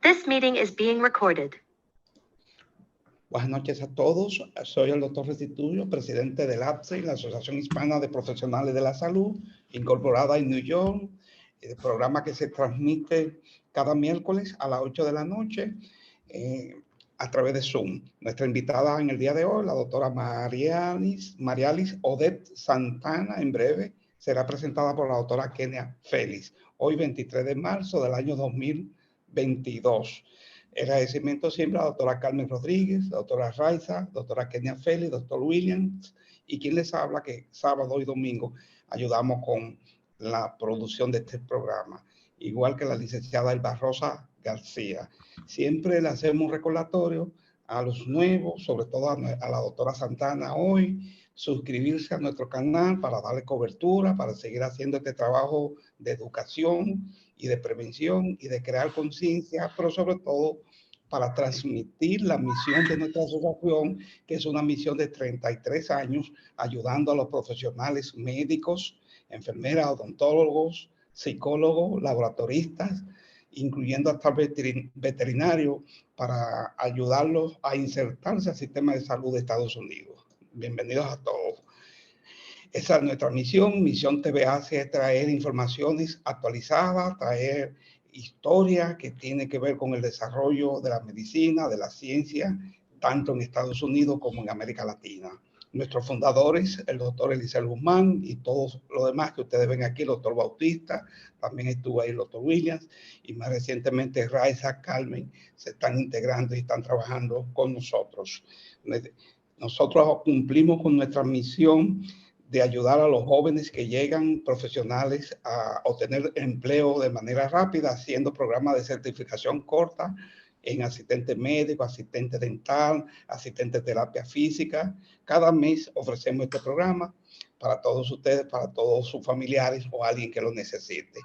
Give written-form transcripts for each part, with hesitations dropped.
This meeting is being recorded. Buenas noches a todos. Soy el doctor Restituyo, presidente del APSE, la Asociación Hispana de Profesionales de la Salud, incorporada en New York, el programa que se transmite cada miércoles a las 8 de la noche a través de Zoom. Nuestra invitada en el día de hoy, la doctora Marialis Odette Santana, en breve será presentada por la doctora Kenia Félix, hoy 23 de marzo del año 2022. El agradecimiento siempre a la doctora Carmen Rodríguez, la doctora Raiza, doctora Kenia Félix, doctor Williams, y quien les habla que sábado y domingo ayudamos con la producción de este programa, igual que la licenciada Elba Rosa García. Siempre le hacemos un recordatorio a los nuevos, sobre todo a la doctora Santana hoy, suscribirse a nuestro canal para darle cobertura, para seguir haciendo este trabajo de educación y de prevención y de crear conciencia, pero sobre todo para transmitir la misión de nuestra asociación, que es una misión de 33 años, ayudando a los profesionales médicos, enfermeras, odontólogos, psicólogos, laboratoristas, incluyendo hasta veterinarios, para ayudarlos a insertarse al sistema de salud de Estados Unidos. Bienvenidos a todos. Esa es nuestra misión. Misión TVAC es traer informaciones actualizadas, traer historia que tiene que ver con el desarrollo de la medicina, de la ciencia, tanto en Estados Unidos como en América Latina. Nuestros fundadores, el doctor Eliseo Guzmán y todos los demás que ustedes ven aquí, el doctor Bautista, también estuvo ahí el doctor Williams, y más recientemente Raiza, Carmen, se están integrando y están trabajando con nosotros. Nosotros cumplimos con nuestra misión de ayudar a los jóvenes que llegan profesionales a obtener empleo de manera rápida, haciendo programas de certificación corta en asistente médico, asistente dental, asistente de terapia física. Cada mes ofrecemos este programa para todos ustedes, para todos sus familiares o alguien que lo necesite.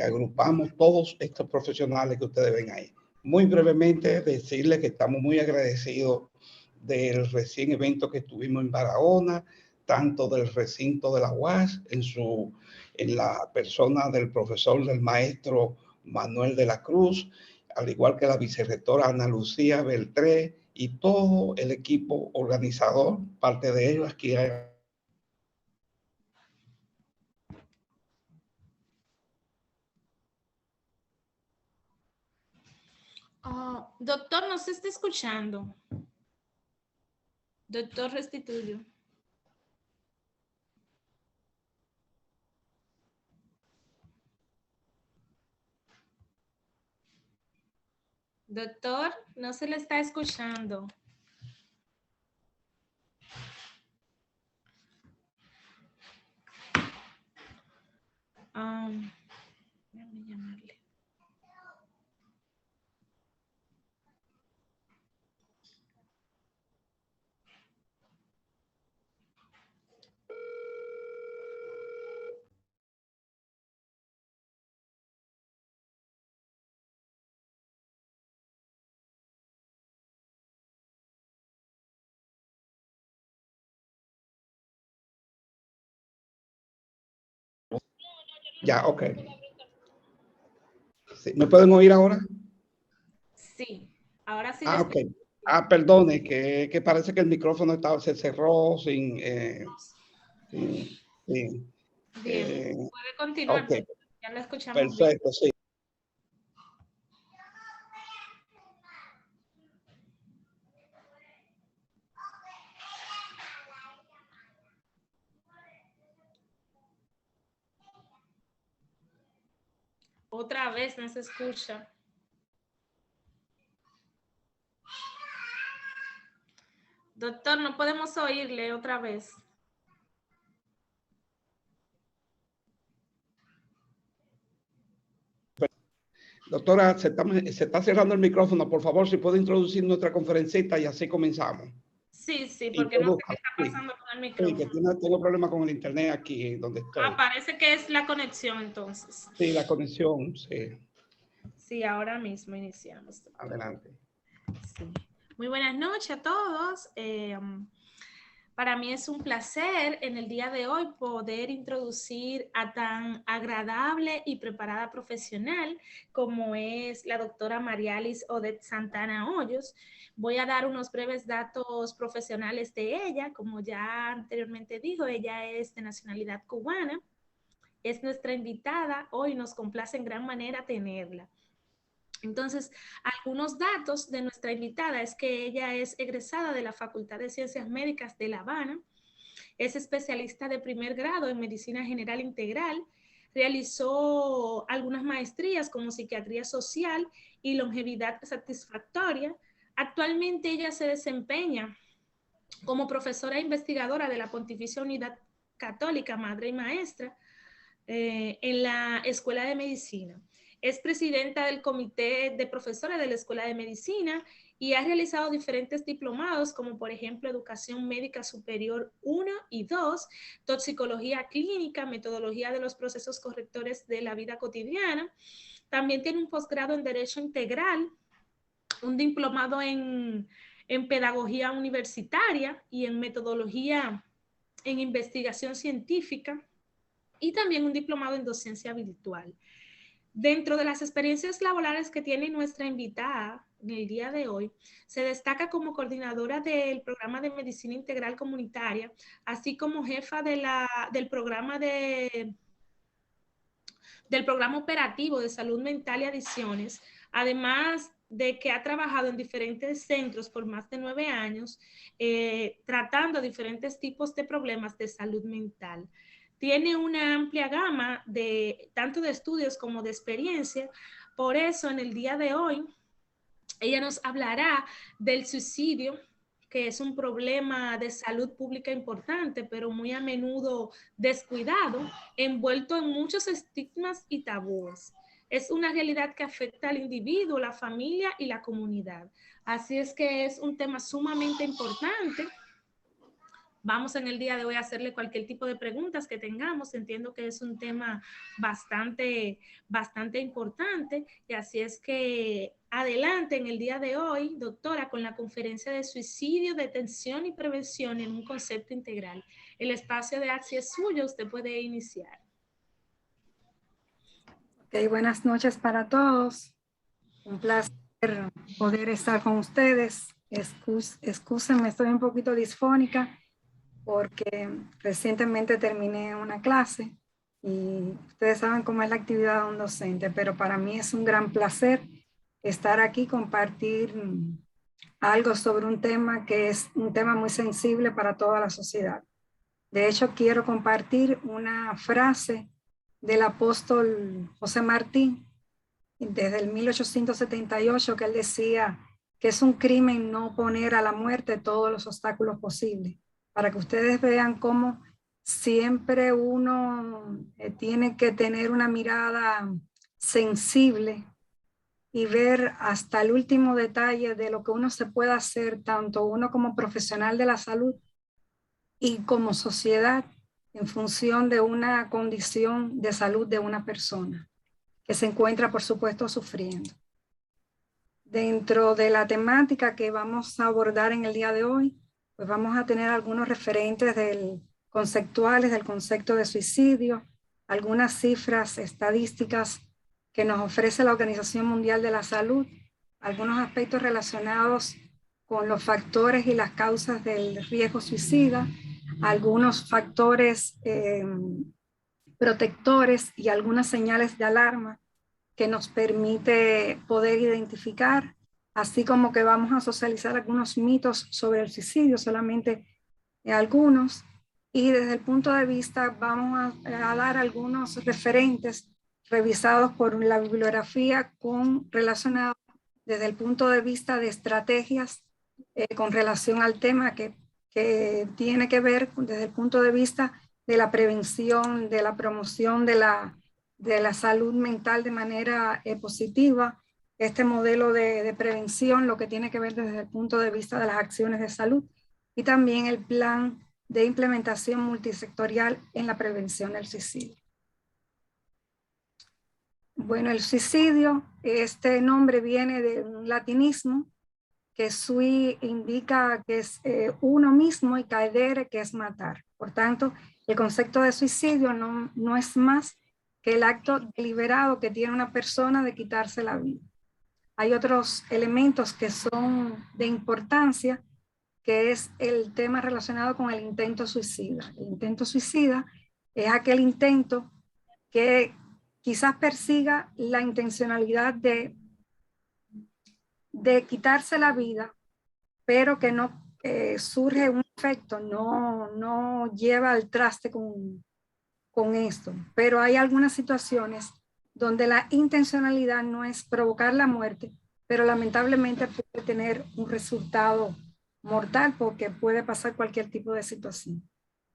Agrupamos todos estos profesionales que ustedes ven ahí. Muy brevemente, decirles que estamos muy agradecidos del recién evento que tuvimos en Barahona, tanto del recinto de la UAS, en la persona del profesor, del maestro Manuel de la Cruz, al igual que la vicerrectora Ana Lucía Beltré y todo el equipo organizador, parte de ellos aquí. Doctor, no se está escuchando. Doctor Restituyo. Doctor, no se le está escuchando. Déjame llamarle. Ya, ok. Sí, ¿me pueden oír ahora? Sí, ahora sí. Ok. Perdone, que parece que el micrófono se cerró sin... Bien, puede continuar. Okay. Ya lo escuchamos. Perfecto, bien. Sí. Otra vez no se escucha. Doctor, no podemos oírle otra vez. Doctora, se está cerrando el micrófono. Por favor, si puede introducir nuestra conferencita y así comenzamos. Sí, porque no sé qué está pasando con el micrófono. Sí, que tengo problemas con el internet aquí donde estoy. Parece que es la conexión entonces. Sí, la conexión, sí. Sí, ahora mismo iniciamos. Adelante. Sí. Muy buenas noches a todos. Para mí es un placer en el día de hoy poder introducir a tan agradable y preparada profesional como es la doctora Marialis Odette Santana Hoyos. Voy a dar unos breves datos profesionales de ella. Como ya anteriormente dijo, ella es de nacionalidad cubana. Es nuestra invitada. Hoy nos complace en gran manera tenerla. Entonces, algunos datos de nuestra invitada es que ella es egresada de la Facultad de Ciencias Médicas de La Habana, es especialista de primer grado en Medicina General Integral, realizó algunas maestrías como Psiquiatría Social y Longevidad Satisfactoria. Actualmente ella se desempeña como profesora e investigadora de la Pontificia Unidad Católica, Madre y Maestra, en la Escuela de Medicina. Es presidenta del Comité de Profesores de la Escuela de Medicina y ha realizado diferentes diplomados, como por ejemplo Educación Médica Superior 1 y 2, Toxicología Clínica, Metodología de los Procesos Correctores de la Vida Cotidiana. También tiene un posgrado en Derecho Integral, un diplomado en Pedagogía Universitaria y en Metodología en Investigación Científica, y también un diplomado en docencia virtual. Dentro de las experiencias laborales que tiene nuestra invitada en el día de hoy, se destaca como coordinadora del programa de medicina integral comunitaria, así como jefa del programa operativo de salud mental y adicciones, además de que ha trabajado en diferentes centros por más de 9 años, tratando diferentes tipos de problemas de salud mental. Tiene una amplia gama tanto de estudios como de experiencia. Por eso, en el día de hoy, ella nos hablará del suicidio, que es un problema de salud pública importante, pero muy a menudo descuidado, envuelto en muchos estigmas y tabúes. Es una realidad que afecta al individuo, la familia y la comunidad. Así es que es un tema sumamente importante. Vamos en el día de hoy a hacerle cualquier tipo de preguntas que tengamos. Entiendo que es un tema bastante importante, y así es que adelante en el día de hoy, doctora, con la conferencia de suicidio, detención y prevención en un concepto integral. El espacio de AXI es suyo, usted puede iniciar. Okay, buenas noches para todos. Un placer poder estar con ustedes. Excúsenme, estoy un poquito disfónica porque recientemente terminé una clase y ustedes saben cómo es la actividad de un docente, pero para mí es un gran placer estar aquí, compartir algo sobre un tema que es un tema muy sensible para toda la sociedad. De hecho, quiero compartir una frase del apóstol José Martí, desde el 1878, que él decía que es un crimen no poner a la muerte todos los obstáculos posibles, para que ustedes vean cómo siempre uno tiene que tener una mirada sensible y ver hasta el último detalle de lo que uno se puede hacer, tanto uno como profesional de la salud y como sociedad, en función de una condición de salud de una persona que se encuentra, por supuesto, sufriendo. Dentro de la temática que vamos a abordar en el día de hoy, pues vamos a tener algunos referentes conceptuales del concepto de suicidio, algunas cifras estadísticas que nos ofrece la Organización Mundial de la Salud, algunos aspectos relacionados con los factores y las causas del riesgo suicida, algunos factores protectores y algunas señales de alarma que nos permite poder identificar, así como que vamos a socializar algunos mitos sobre el suicidio, solamente algunos, y desde el punto de vista vamos a dar algunos referentes revisados por la bibliografía relacionados desde el punto de vista de estrategias con relación al tema que tiene que ver desde el punto de vista de la prevención, de la promoción de la salud mental de manera positiva. Este modelo de prevención, lo que tiene que ver desde el punto de vista de las acciones de salud, y también el plan de implementación multisectorial en la prevención del suicidio. Bueno, el suicidio, este nombre viene de un latinismo que sui indica que es uno mismo y caedere, que es matar. Por tanto, el concepto de suicidio no es más que el acto deliberado que tiene una persona de quitarse la vida. Hay otros elementos que son de importancia, que es el tema relacionado con el intento suicida. El intento suicida es aquel intento que quizás persiga la intencionalidad de quitarse la vida, pero que no surge un efecto, no lleva al traste con esto. Pero hay algunas situaciones donde la intencionalidad no es provocar la muerte, pero lamentablemente puede tener un resultado mortal porque puede pasar cualquier tipo de situación.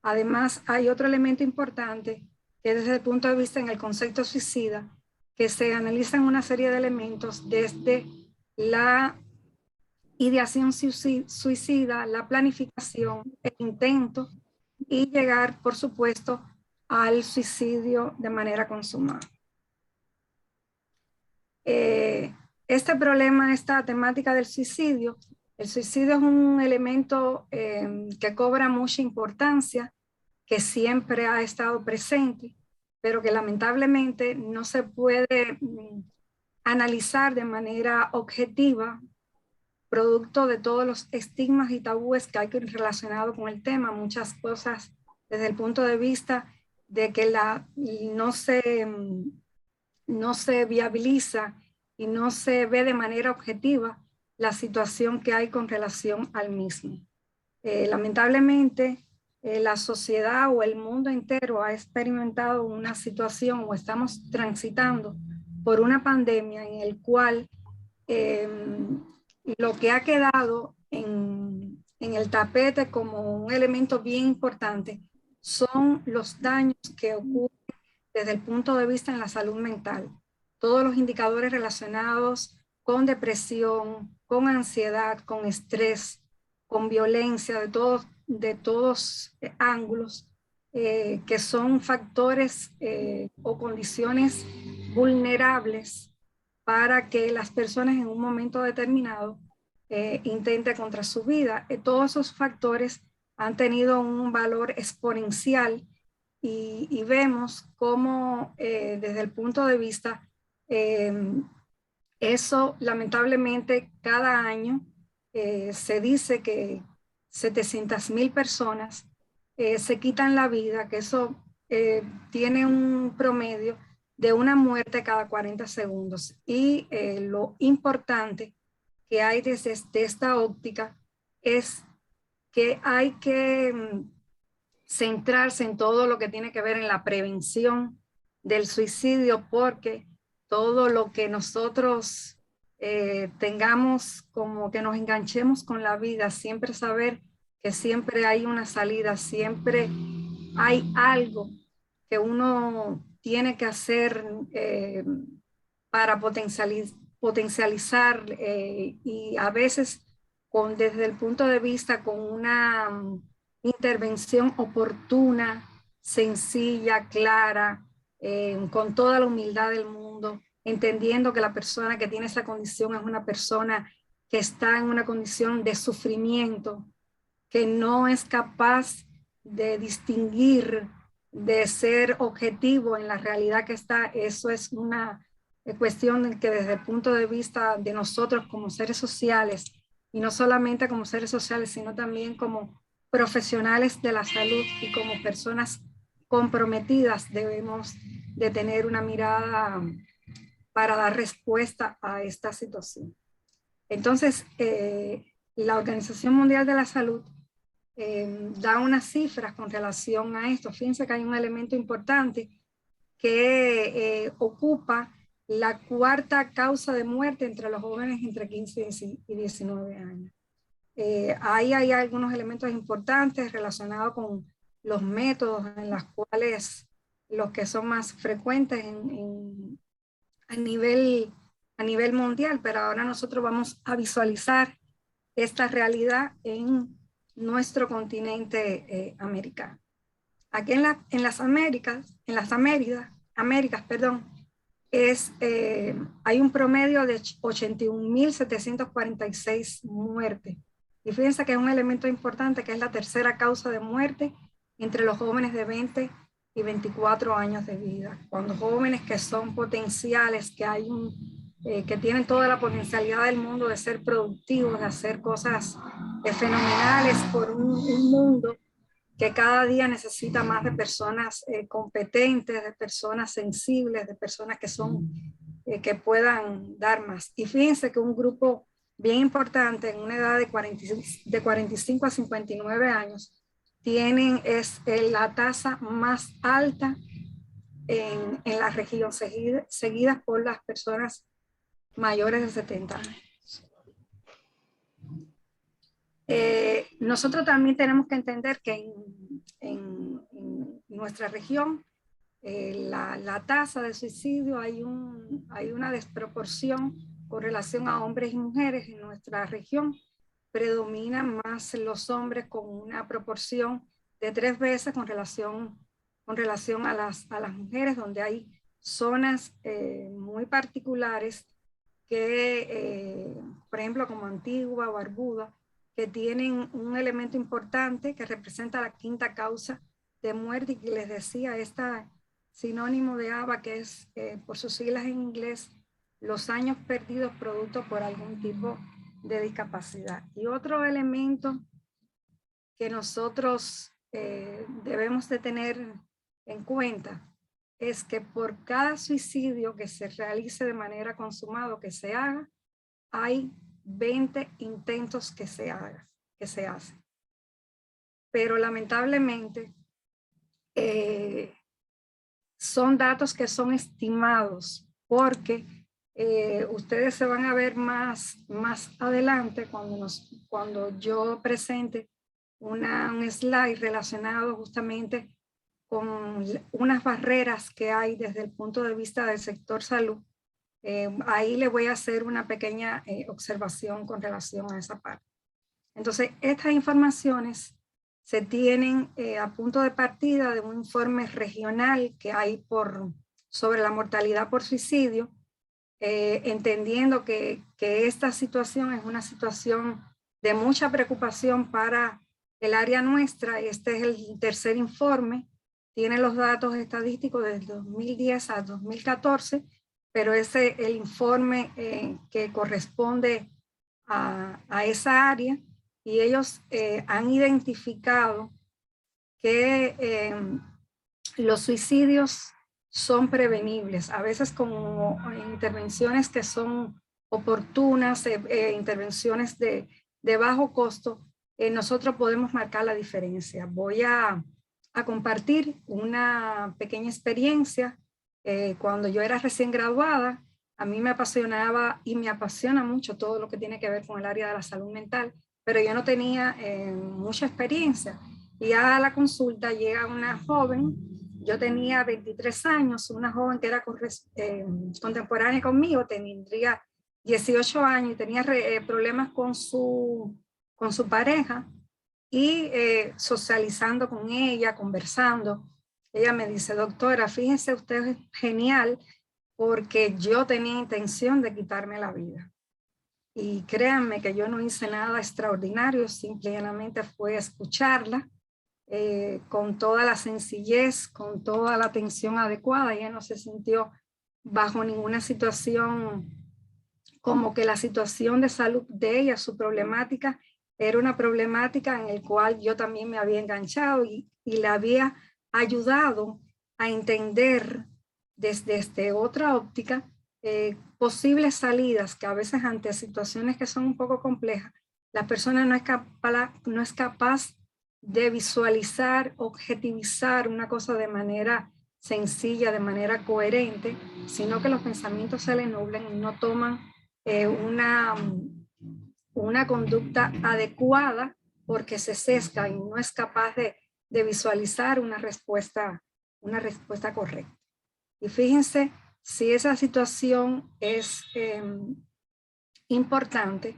Además, hay otro elemento importante que desde el punto de vista en el concepto suicida, que se analizan una serie de elementos desde la ideación suicida, la planificación, el intento y llegar, por supuesto, al suicidio de manera consumada. Este problema, esta temática del suicidio, el suicidio es un elemento que cobra mucha importancia, que siempre ha estado presente, pero que lamentablemente no se puede analizar de manera objetiva, producto de todos los estigmas y tabúes que hay relacionado con el tema. Muchas cosas desde el punto de vista de que no se viabiliza y no se ve de manera objetiva la situación que hay con relación al mismo. Lamentablemente, la sociedad o el mundo entero ha experimentado una situación o estamos transitando por una pandemia en el cual lo que ha quedado en el tapete como un elemento bien importante son los daños que ocurren desde el punto de vista en la salud mental. Todos los indicadores relacionados con depresión, con ansiedad, con estrés, con violencia de todos ángulos, que son factores o condiciones vulnerables para que las personas en un momento determinado intenten contra su vida. Todos esos factores han tenido un valor exponencial y vemos cómo desde el punto de vista eso lamentablemente cada año se dice que 700,000 personas se quitan la vida, que eso tiene un promedio de una muerte cada 40 segundos. Y lo importante que hay desde esta óptica es que hay que centrarse en todo lo que tiene que ver en la prevención del suicidio, porque todo lo que nosotros tengamos como que nos enganchemos con la vida, siempre saber que siempre hay una salida, siempre hay algo que uno tiene que hacer para potencializar y a veces desde el punto de vista con una intervención oportuna, sencilla, clara, con toda la humildad del mundo, entendiendo que la persona que tiene esa condición es una persona que está en una condición de sufrimiento, que no es capaz de distinguir, de ser objetivo en la realidad que está. Eso es una cuestión que desde el punto de vista de nosotros como seres sociales, y no solamente como seres sociales, sino también como profesionales de la salud y como personas comprometidas, debemos de tener una mirada para dar respuesta a esta situación. Entonces, la Organización Mundial de la Salud da unas cifras con relación a esto. Fíjense que hay un elemento importante que ocupa la cuarta causa de muerte entre los jóvenes entre 15 y 19 años. Ahí hay algunos elementos importantes relacionados con los métodos en los cuales los que son más frecuentes a nivel mundial, pero ahora nosotros vamos a visualizar esta realidad en nuestro continente americano. Aquí en las Américas, hay un promedio de 81.746 muertes. Y fíjense que es un elemento importante, que es la tercera causa de muerte entre los jóvenes de 20 y 24 años de vida. Cuando jóvenes que son potenciales, que tienen toda la potencialidad del mundo de ser productivos, de hacer cosas fenomenales por un mundo que cada día necesita más de personas competentes, de personas sensibles, de personas que puedan dar más. Y fíjense que un grupo bien importante en una edad de 45 a 59 años es la tasa más alta en la región, seguidas por las personas mayores de 70 años. Nosotros también tenemos que entender que en nuestra región la tasa de suicidio hay una desproporción con relación a hombres y mujeres. En nuestra región predominan más los hombres con una proporción de 3 veces con relación a las mujeres, donde hay zonas muy particulares que, por ejemplo, como Antigua o Barbuda, que tienen un elemento importante que representa la 5ª causa de muerte, y que les decía, esta sinónimo de ABA, que es por sus siglas en inglés, los años perdidos producto por algún tipo de discapacidad. Y otro elemento que nosotros debemos de tener en cuenta es que por cada suicidio que se realice de manera consumada, que se haga, hay 20 intentos que se hacen. Pero lamentablemente son datos que son estimados, porque ustedes se van a ver más adelante cuando yo presente un slide relacionado justamente con unas barreras que hay desde el punto de vista del sector salud. Ahí le voy a hacer una pequeña observación con relación a esa parte. Entonces, estas informaciones se tienen a punto de partida de un informe regional que hay sobre la mortalidad por suicidio, entendiendo que esta situación es una situación de mucha preocupación para el área nuestra. Este es el tercer informe, tiene los datos estadísticos desde 2010 a 2014, pero ese es el informe que corresponde a esa área, y ellos han identificado que los suicidios son prevenibles, a veces con intervenciones que son oportunas, intervenciones de bajo costo. Nosotros podemos marcar la diferencia. Voy a compartir una pequeña experiencia. Cuando yo era recién graduada, a mí me apasionaba y me apasiona mucho todo lo que tiene que ver con el área de la salud mental, pero yo no tenía mucha experiencia. Y a la consulta llega una joven, yo tenía 23 años, una joven que era contemporánea conmigo, tendría 18 años y tenía problemas con su pareja, y socializando con ella, conversando, ella me dice: doctora, fíjese, usted es genial, porque yo tenía intención de quitarme la vida. Y créanme que yo no hice nada extraordinario, simplemente fue escucharla con toda la sencillez, con toda la atención adecuada. Ella no se sintió bajo ninguna situación como que la situación de salud de ella, su problemática, era una problemática en la cual yo también me había enganchado y la había ayudado a entender desde otra óptica posibles salidas, que a veces ante situaciones que son un poco complejas, la persona no es capaz de visualizar, objetivizar una cosa de manera sencilla, de manera coherente, sino que los pensamientos se le nublan y no toman una conducta adecuada, porque se sesga y no es capaz de visualizar una respuesta correcta. Y fíjense, si esa situación es importante,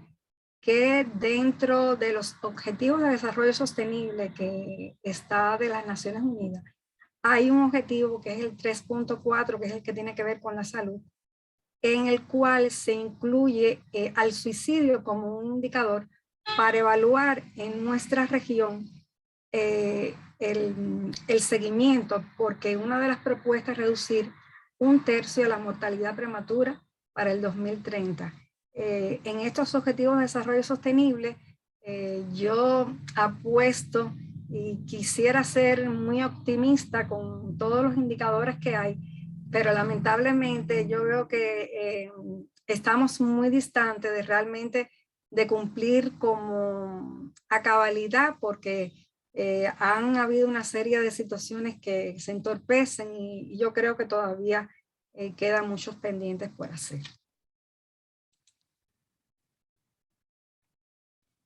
que dentro de los Objetivos de Desarrollo Sostenible que está de las Naciones Unidas, hay un objetivo que es el 3.4, que es el que tiene que ver con la salud, en el cual se incluye al suicidio como un indicador para evaluar en nuestra región el seguimiento, porque una de las propuestas es reducir 1/3 de la mortalidad prematura para el 2030. En estos objetivos de desarrollo sostenible, yo apuesto y quisiera ser muy optimista con todos los indicadores que hay, pero lamentablemente yo veo que estamos muy distantes de realmente de cumplir como a cabalidad, porque han habido una serie de situaciones que se entorpecen y yo creo que todavía quedan muchos pendientes por hacer.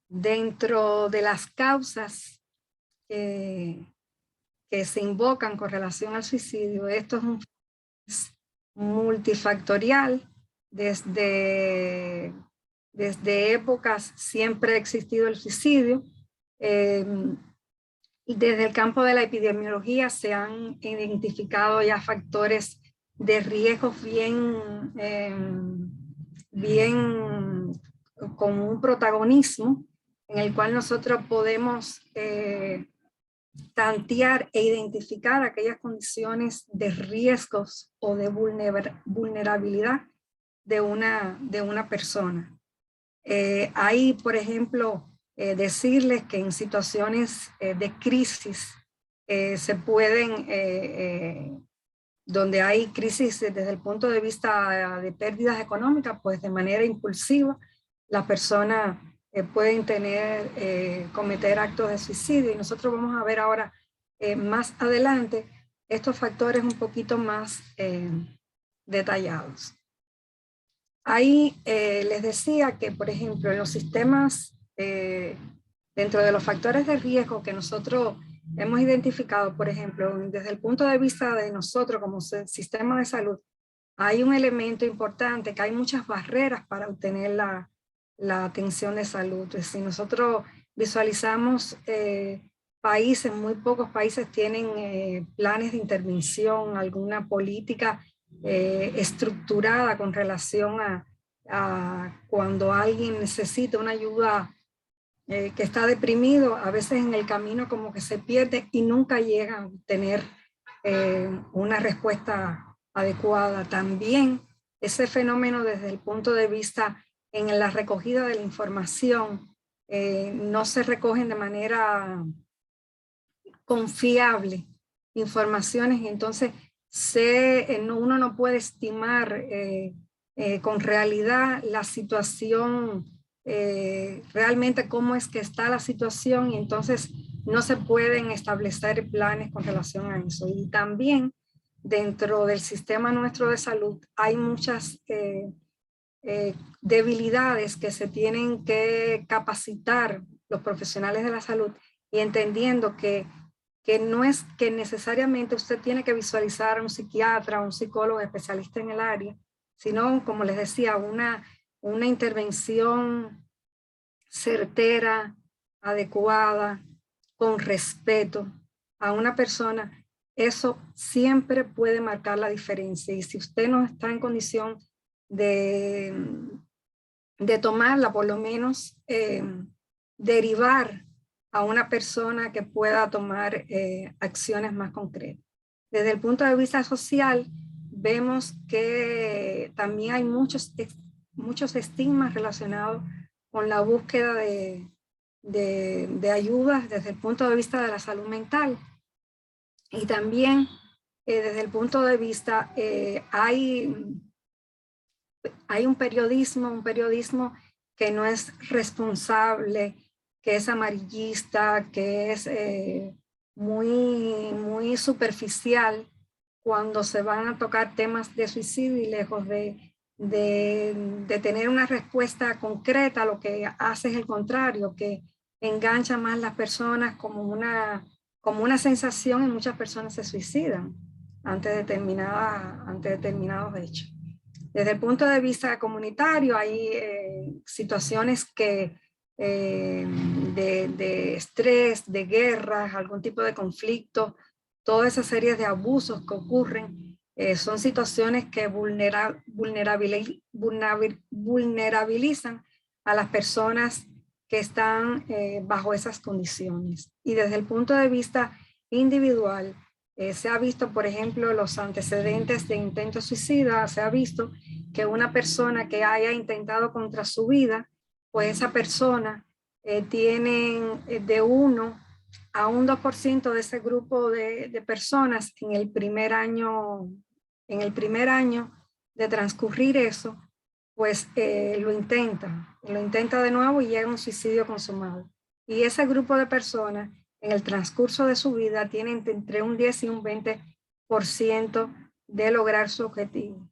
Dentro de las causas que se invocan con relación al suicidio, esto es multifactorial. Desde épocas siempre ha existido el suicidio. Desde el campo de la epidemiología se han identificado ya factores de riesgo bien con un protagonismo en el cual nosotros podemos tantear e identificar aquellas condiciones de riesgos o de vulnerabilidad de una persona. Hay, por ejemplo, decirles que en situaciones de crisis se pueden, donde hay crisis desde el punto de vista de pérdidas económicas, pues de manera impulsiva, las personas pueden cometer actos de suicidio. Y nosotros vamos a ver ahora más adelante estos factores un poquito más detallados. Ahí les decía que, por ejemplo, en los sistemas, dentro de los factores de riesgo que nosotros hemos identificado, por ejemplo, desde el punto de vista de nosotros como sistema de salud, hay un elemento importante, que hay muchas barreras para obtener la atención de salud. Es decir, nosotros visualizamos países, muy pocos países tienen planes de intervención, alguna política estructurada con relación a cuando alguien necesita una ayuda, que está deprimido, a veces en el camino como que se pierde y nunca llega a tener una respuesta adecuada. También ese fenómeno desde el punto de vista en la recogida de la información, no se recogen de manera confiable informaciones y entonces uno no puede estimar con realidad la situación, realmente cómo es que está la situación, y entonces no se pueden establecer planes con relación a eso. Y también dentro del sistema nuestro de salud hay muchas debilidades que se tienen que capacitar los profesionales de la salud, y entendiendo que no es que necesariamente usted tiene que visualizar a un psiquiatra, a un psicólogo especialista en el área, sino, como les decía, una intervención certera, adecuada, con respeto a una persona. Eso siempre puede marcar la diferencia. Y si usted no está en condición de tomarla, por lo menos derivar a una persona que pueda tomar acciones más concretas. Desde el punto de vista social, vemos que también hay muchos estigmas relacionados con la búsqueda de ayudas desde el punto de vista de la salud mental. Y también desde el punto de vista, hay un periodismo que no es responsable, que es amarillista, que es muy superficial cuando se van a tocar temas de suicidio, y lejos de tener una respuesta concreta, lo que hace es el contrario, que engancha más a las personas como una sensación, y muchas personas se suicidan ante determinados hechos. Desde el punto de vista comunitario hay situaciones que de estrés, de guerras, algún tipo de conflicto toda esa serie de abusos que ocurren son situaciones que vulnerabilizan a las personas que están bajo esas condiciones. Y desde el punto de vista individual, se ha visto, por ejemplo, los antecedentes de intento suicida, se ha visto que una persona que haya intentado contra su vida, pues esa persona tiene de 1 a un 2% de ese grupo de personas en el primer año de transcurrir eso, pues lo intenta de nuevo y llega a un suicidio consumado. Y ese grupo de personas en el transcurso de su vida tienen entre un 10 y un 20% de lograr su objetivo.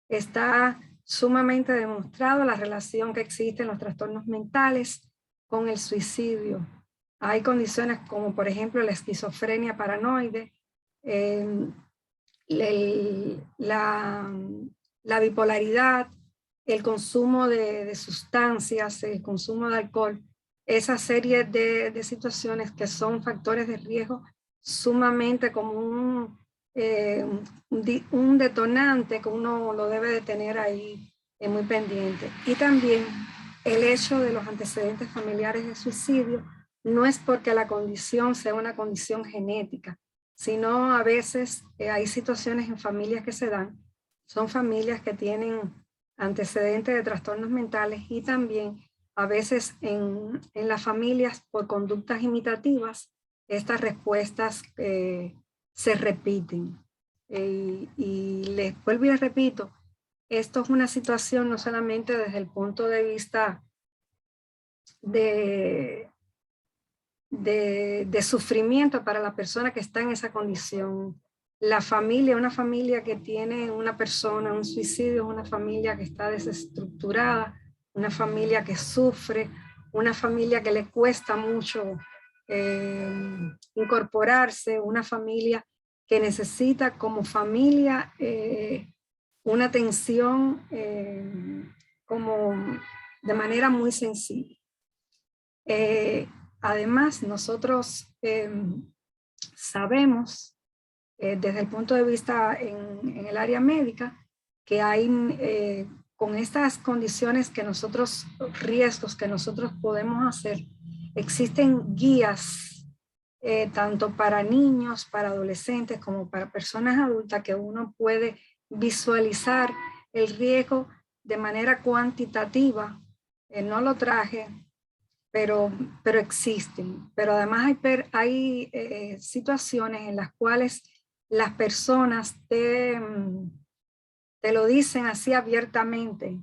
Está sumamente demostrado la relación que existe en los trastornos mentales con el suicidio. Hay condiciones como, por ejemplo, la esquizofrenia paranoide, la bipolaridad, el consumo de sustancias, el consumo de alcohol, esa serie de situaciones que son factores de riesgo sumamente como un detonante que uno lo debe de tener ahí muy pendiente. Y también el hecho de los antecedentes familiares de suicidio no es porque la condición sea una condición genética, sino a veces hay situaciones en familias que se dan, son familias que tienen antecedentes de trastornos mentales y también a veces en las familias por conductas imitativas, estas respuestas se repiten. Y les vuelvo y les repito, esto es una situación no solamente desde el punto de vista de sufrimiento para la persona que está en esa condición. La familia, una familia que tiene una persona, un suicidio, es una familia que está desestructurada, una familia que sufre, una familia que le cuesta mucho incorporarse, una familia que necesita como familia una atención como de manera muy sensible. Además, nosotros sabemos desde el punto de vista en el área médica que hay con estas condiciones que nosotros, riesgos que nosotros podemos hacer, existen guías tanto para niños, para adolescentes, como para personas adultas que uno puede visualizar el riesgo de manera cuantitativa. No lo traje, pero existen. Pero además hay situaciones en las cuales las personas te lo dicen así abiertamente.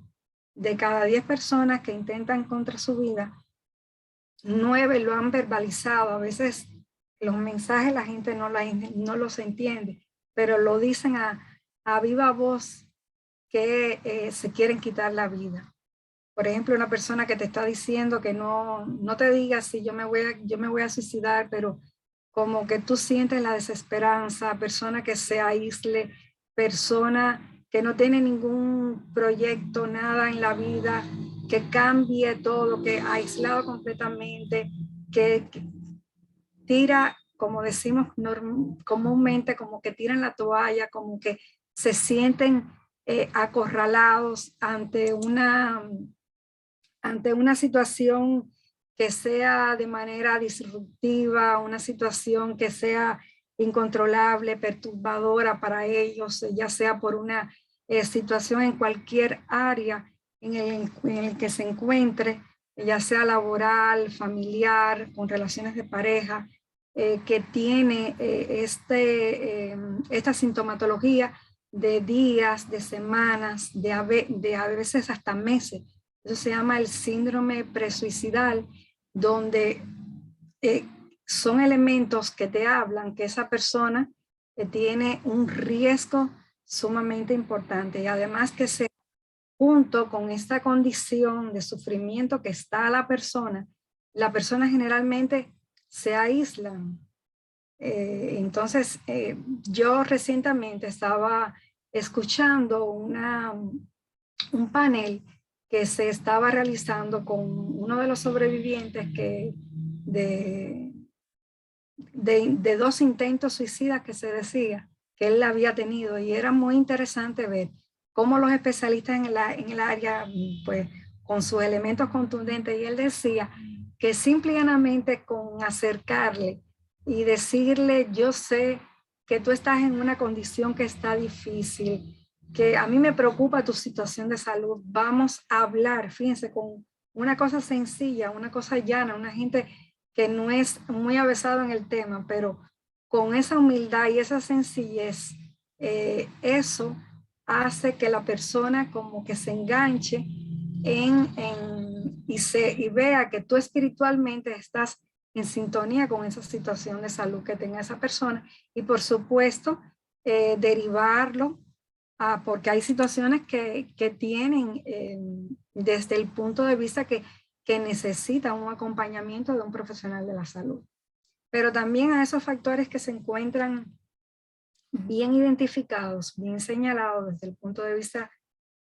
De cada 10 personas que intentan contra su vida, 9 lo han verbalizado. A veces los mensajes la gente no los entiende, pero lo dicen a viva voz que se quieren quitar la vida. Por ejemplo, una persona que te está diciendo que no te diga si yo me voy a suicidar, pero como que tú sientes la desesperanza, persona que se aísle, persona que no tiene ningún proyecto, nada en la vida, que cambie todo, que aislado completamente, que tira, como decimos comúnmente, como que tiran la toalla, como que se sienten acorralados ante una situación que sea de manera disruptiva, una situación que sea incontrolable, perturbadora para ellos, ya sea por una situación en cualquier área en el que se encuentre, ya sea laboral, familiar, con relaciones de pareja, que tiene esta sintomatología de días, de semanas, de a veces hasta meses. Eso se llama el síndrome presuicidal, donde son elementos que te hablan que esa persona tiene un riesgo sumamente importante y además que se junto con esta condición de sufrimiento que está la persona generalmente se aíslan. Entonces, yo recientemente estaba escuchando un panel que se estaba realizando con uno de los sobrevivientes de 2 intentos suicidas que se decía que él había tenido, y era muy interesante ver cómo los especialistas en el área, pues con sus elementos contundentes, y él decía que simple y llanamente con acercarle y decirle, yo sé que tú estás en una condición que está difícil, que a mí me preocupa tu situación de salud, vamos a hablar, fíjense, con una cosa sencilla, una cosa llana, una gente que no es muy avesado en el tema, pero con esa humildad y esa sencillez, eso hace que la persona como que se enganche y vea que tú espiritualmente estás en sintonía con esa situación de salud que tenga esa persona, y por supuesto derivarlo porque hay situaciones que tienen desde el punto de vista que necesitan un acompañamiento de un profesional de la salud. Pero también a esos factores que se encuentran bien identificados, bien señalados desde el punto de vista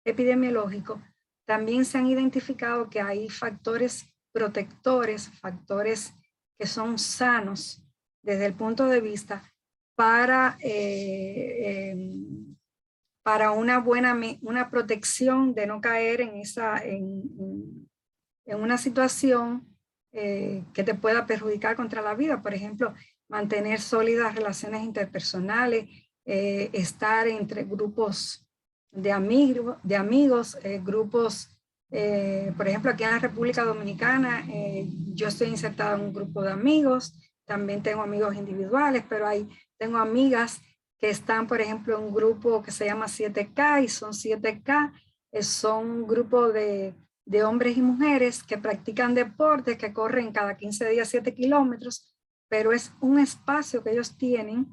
epidemiológico, también se han identificado que hay factores protectores, factores que son sanos desde el punto de vista para una protección de no caer en una situación que te pueda perjudicar contra la vida. Por ejemplo, mantener sólidas relaciones interpersonales, estar entre grupos de amigos, grupos, por ejemplo, aquí en la República Dominicana, yo estoy insertada en un grupo de amigos, también tengo amigos individuales, pero tengo amigas que están, por ejemplo, en un grupo que se llama 7K, y son 7K, son un grupo de hombres y mujeres que practican deporte, que corren cada 15 días 7 kilómetros, pero es un espacio que ellos tienen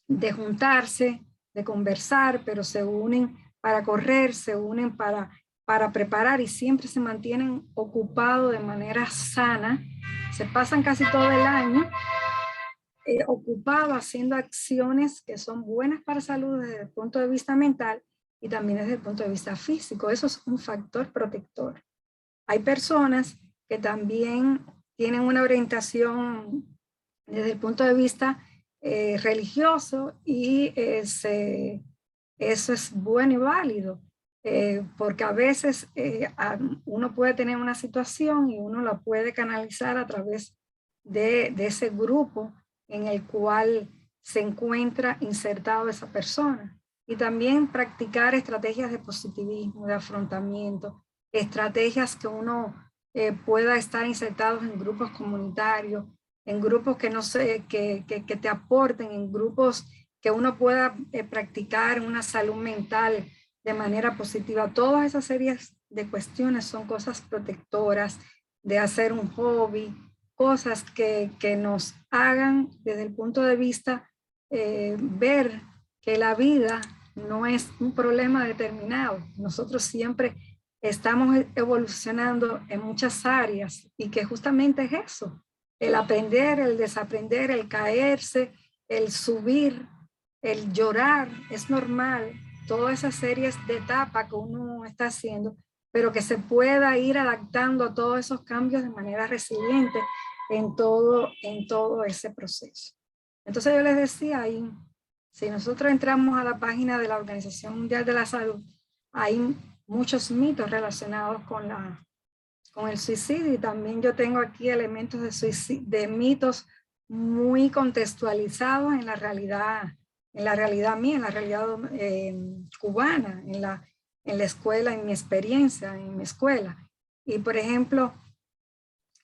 de juntarse, de conversar, pero se unen para correr, se unen para preparar, y siempre se mantienen ocupados de manera sana, se pasan casi todo el año ocupado haciendo acciones que son buenas para la salud desde el punto de vista mental y también desde el punto de vista físico. Eso es un factor protector. Hay personas que también tienen una orientación desde el punto de vista religioso, y eso es bueno y válido, porque a veces uno puede tener una situación y uno la puede canalizar a través de ese grupo en el cual se encuentra insertado esa persona. Y también practicar estrategias de positivismo, de afrontamiento, estrategias que uno pueda estar insertados en grupos comunitarios, en grupos que que te aporten, en grupos que uno pueda practicar una salud mental de manera positiva. Todas esas series de cuestiones son cosas protectoras, de hacer un hobby, cosas que nos hagan desde el punto de vista ver que la vida no es un problema determinado. Nosotros siempre estamos evolucionando en muchas áreas, y que justamente es eso, el aprender, el desaprender, el caerse, el subir, el llorar, es normal. Todas esas series de etapas que uno está haciendo, pero que se pueda ir adaptando a todos esos cambios de manera resiliente en todo ese proceso. Entonces yo les decía, ahí, si nosotros entramos a la página de la Organización Mundial de la Salud, hay muchos mitos relacionados con el suicidio, y también yo tengo aquí elementos de mitos muy contextualizados en la realidad mía, en la realidad cubana, en la escuela, en mi experiencia, en mi escuela. Y por ejemplo,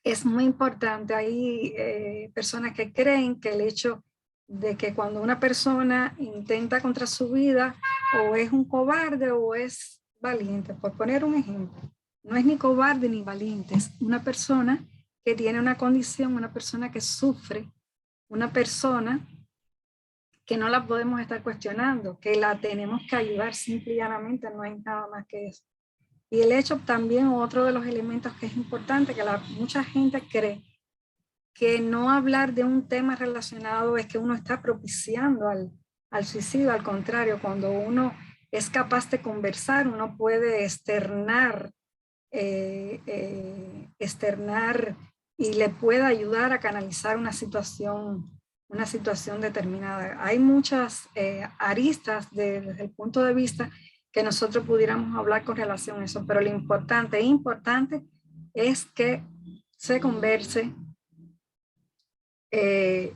es muy importante, hay personas que creen que el hecho de que cuando una persona intenta contra su vida, o es un cobarde o es valiente. Por poner un ejemplo, no es ni cobarde ni valiente, es una persona que tiene una condición, una persona que sufre, una persona que no la podemos estar cuestionando, que la tenemos que ayudar simple y llanamente, no hay nada más que eso. Y el hecho también, otro de los elementos que es importante, que mucha gente cree que no hablar de un tema relacionado es que uno está propiciando al suicidio. Al contrario, cuando uno es capaz de conversar, uno puede externar y le pueda ayudar a canalizar una situación determinada. Hay muchas aristas desde el punto de vista que nosotros pudiéramos hablar con relación a eso, pero lo importante es que se converse, que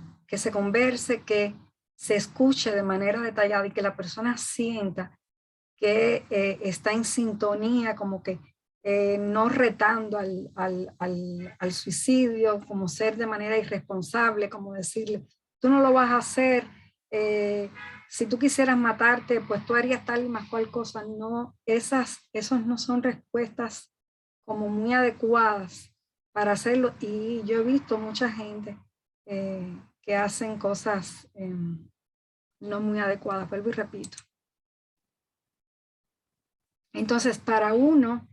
se escuche de manera detallada y que la persona sienta que está en sintonía, como que no retando al suicidio, como ser de manera irresponsable, como decirle, tú no lo vas a hacer, si tú quisieras matarte, pues tú harías tal y más cual cosa. No, esos no son respuestas como muy adecuadas para hacerlo, y yo he visto mucha gente que hacen cosas no muy adecuadas, vuelvo y repito. Entonces, para uno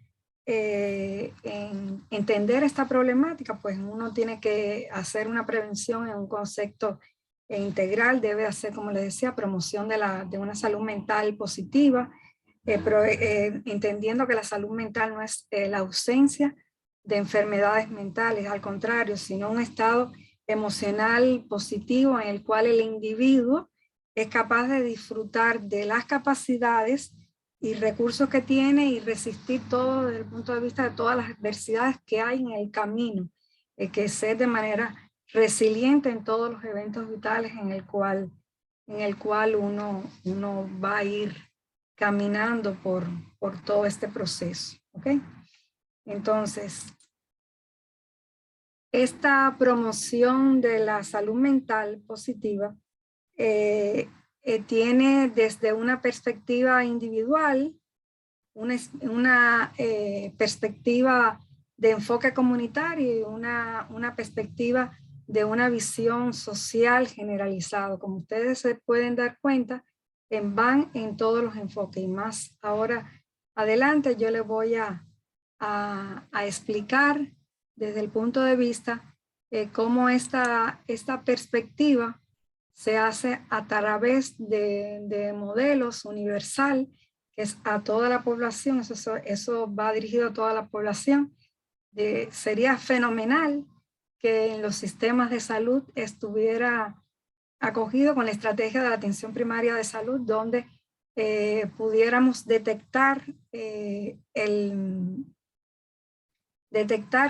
entender esta problemática, pues uno tiene que hacer una prevención en un concepto integral, debe hacer, como les decía, promoción de una salud mental positiva, pero entendiendo que la salud mental no es la ausencia de enfermedades mentales, al contrario, sino un estado emocional positivo en el cual el individuo es capaz de disfrutar de las capacidades y recursos que tiene y resistir todo desde el punto de vista de todas las adversidades que hay en el camino, que ser de manera resiliente en todos los eventos vitales en el cual uno va a ir caminando por todo este proceso. ¿Ok? Entonces, esta promoción de la salud mental positiva tiene desde una perspectiva individual, una perspectiva de enfoque comunitario y una perspectiva de una visión social generalizada. Como ustedes se pueden dar cuenta, van en todos los enfoques, y más ahora adelante yo les voy a explicar desde el punto de vista cómo esta perspectiva se hace a través de modelos universal, que es a toda la población. Eso va dirigido a toda la población. Sería fenomenal que en los sistemas de salud estuviera acogido con la estrategia de la atención primaria de salud, donde pudiéramos detectar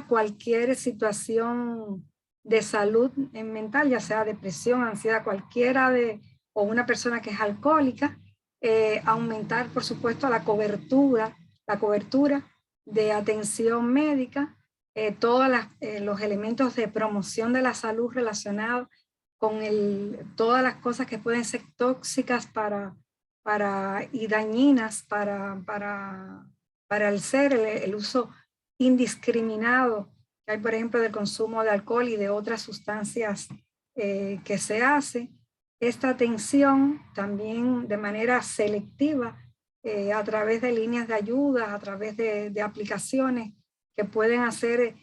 cualquier situación de salud mental, ya sea depresión, ansiedad, o una persona que es alcohólica, aumentar, por supuesto, la cobertura de atención médica, todos los elementos de promoción de la salud relacionados con todas las cosas que pueden ser tóxicas y dañinas para el ser, el uso indiscriminado que hay, por ejemplo, del consumo de alcohol y de otras sustancias que se hace. Esta atención también de manera selectiva a través de líneas de ayuda, a través de aplicaciones que pueden hacer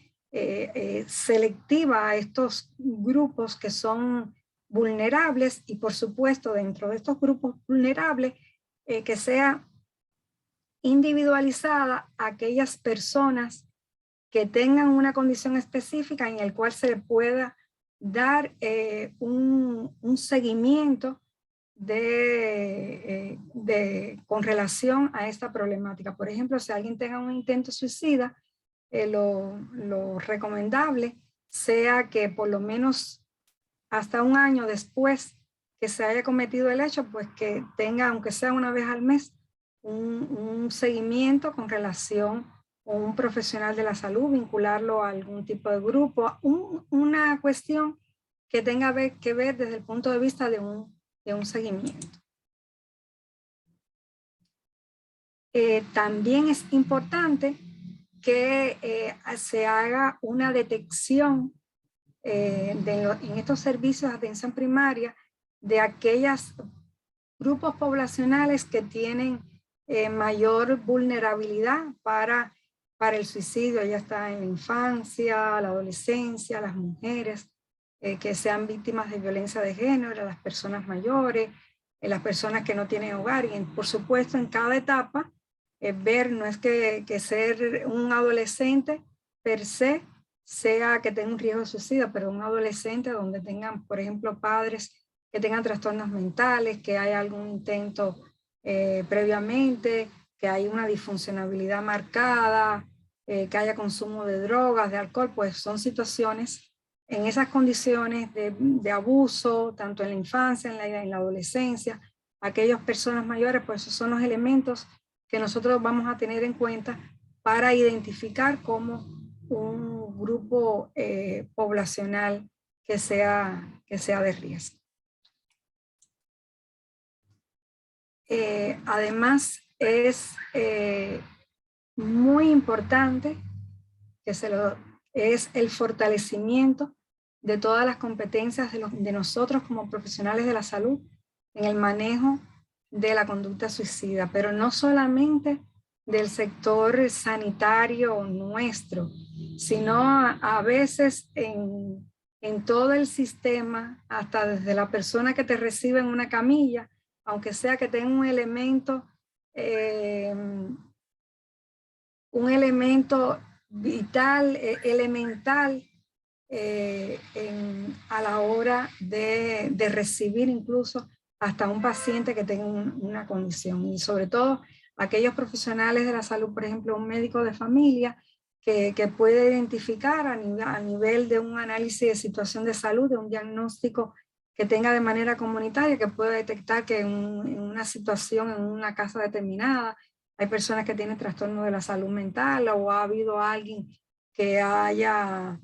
selectiva a estos grupos que son vulnerables, y por supuesto dentro de estos grupos vulnerables que sea individualizada a aquellas personas que tengan una condición específica en el cual se le pueda dar un seguimiento con relación a esta problemática. Por ejemplo, si alguien tenga un intento suicida, lo recomendable sea que por lo menos hasta un año después que se haya cometido el hecho, pues que tenga, aunque sea una vez al mes, un seguimiento con relación a un profesional de la salud, vincularlo a algún tipo de grupo, una cuestión que tenga que ver desde el punto de vista de un seguimiento. También es importante que se haga una detección en estos servicios de atención primaria de aquellos grupos poblacionales que tienen mayor vulnerabilidad para el suicidio, ya está en la infancia, la adolescencia, las mujeres que sean víctimas de violencia de género, las personas mayores, las personas que no tienen hogar, y por supuesto en cada etapa ver, no es que ser un adolescente per se sea que tenga un riesgo de suicidio, pero un adolescente donde tengan, por ejemplo, padres que tengan trastornos mentales, que haya algún intento previamente, que hay una disfuncionalidad marcada, que haya consumo de drogas, de alcohol, pues son situaciones en esas condiciones de abuso, tanto en la infancia, en la adolescencia, aquellas personas mayores, pues esos son los elementos que nosotros vamos a tener en cuenta para identificar como un grupo poblacional que sea de riesgo. Además, es muy importante que es el fortalecimiento de todas las competencias de nosotros como profesionales de la salud en el manejo de la conducta suicida, pero no solamente del sector sanitario nuestro, sino a veces en todo el sistema, hasta desde la persona que te recibe en una camilla, aunque sea que tenga un elemento vital, elemental, a la hora de recibir incluso hasta un paciente que tenga una condición. Y sobre todo aquellos profesionales de la salud, por ejemplo, un médico de familia que puede identificar a nivel de un análisis de situación de salud, de un diagnóstico que tenga de manera comunitaria, que pueda detectar que en una situación, en una casa determinada, hay personas que tienen trastorno de la salud mental o ha habido alguien que haya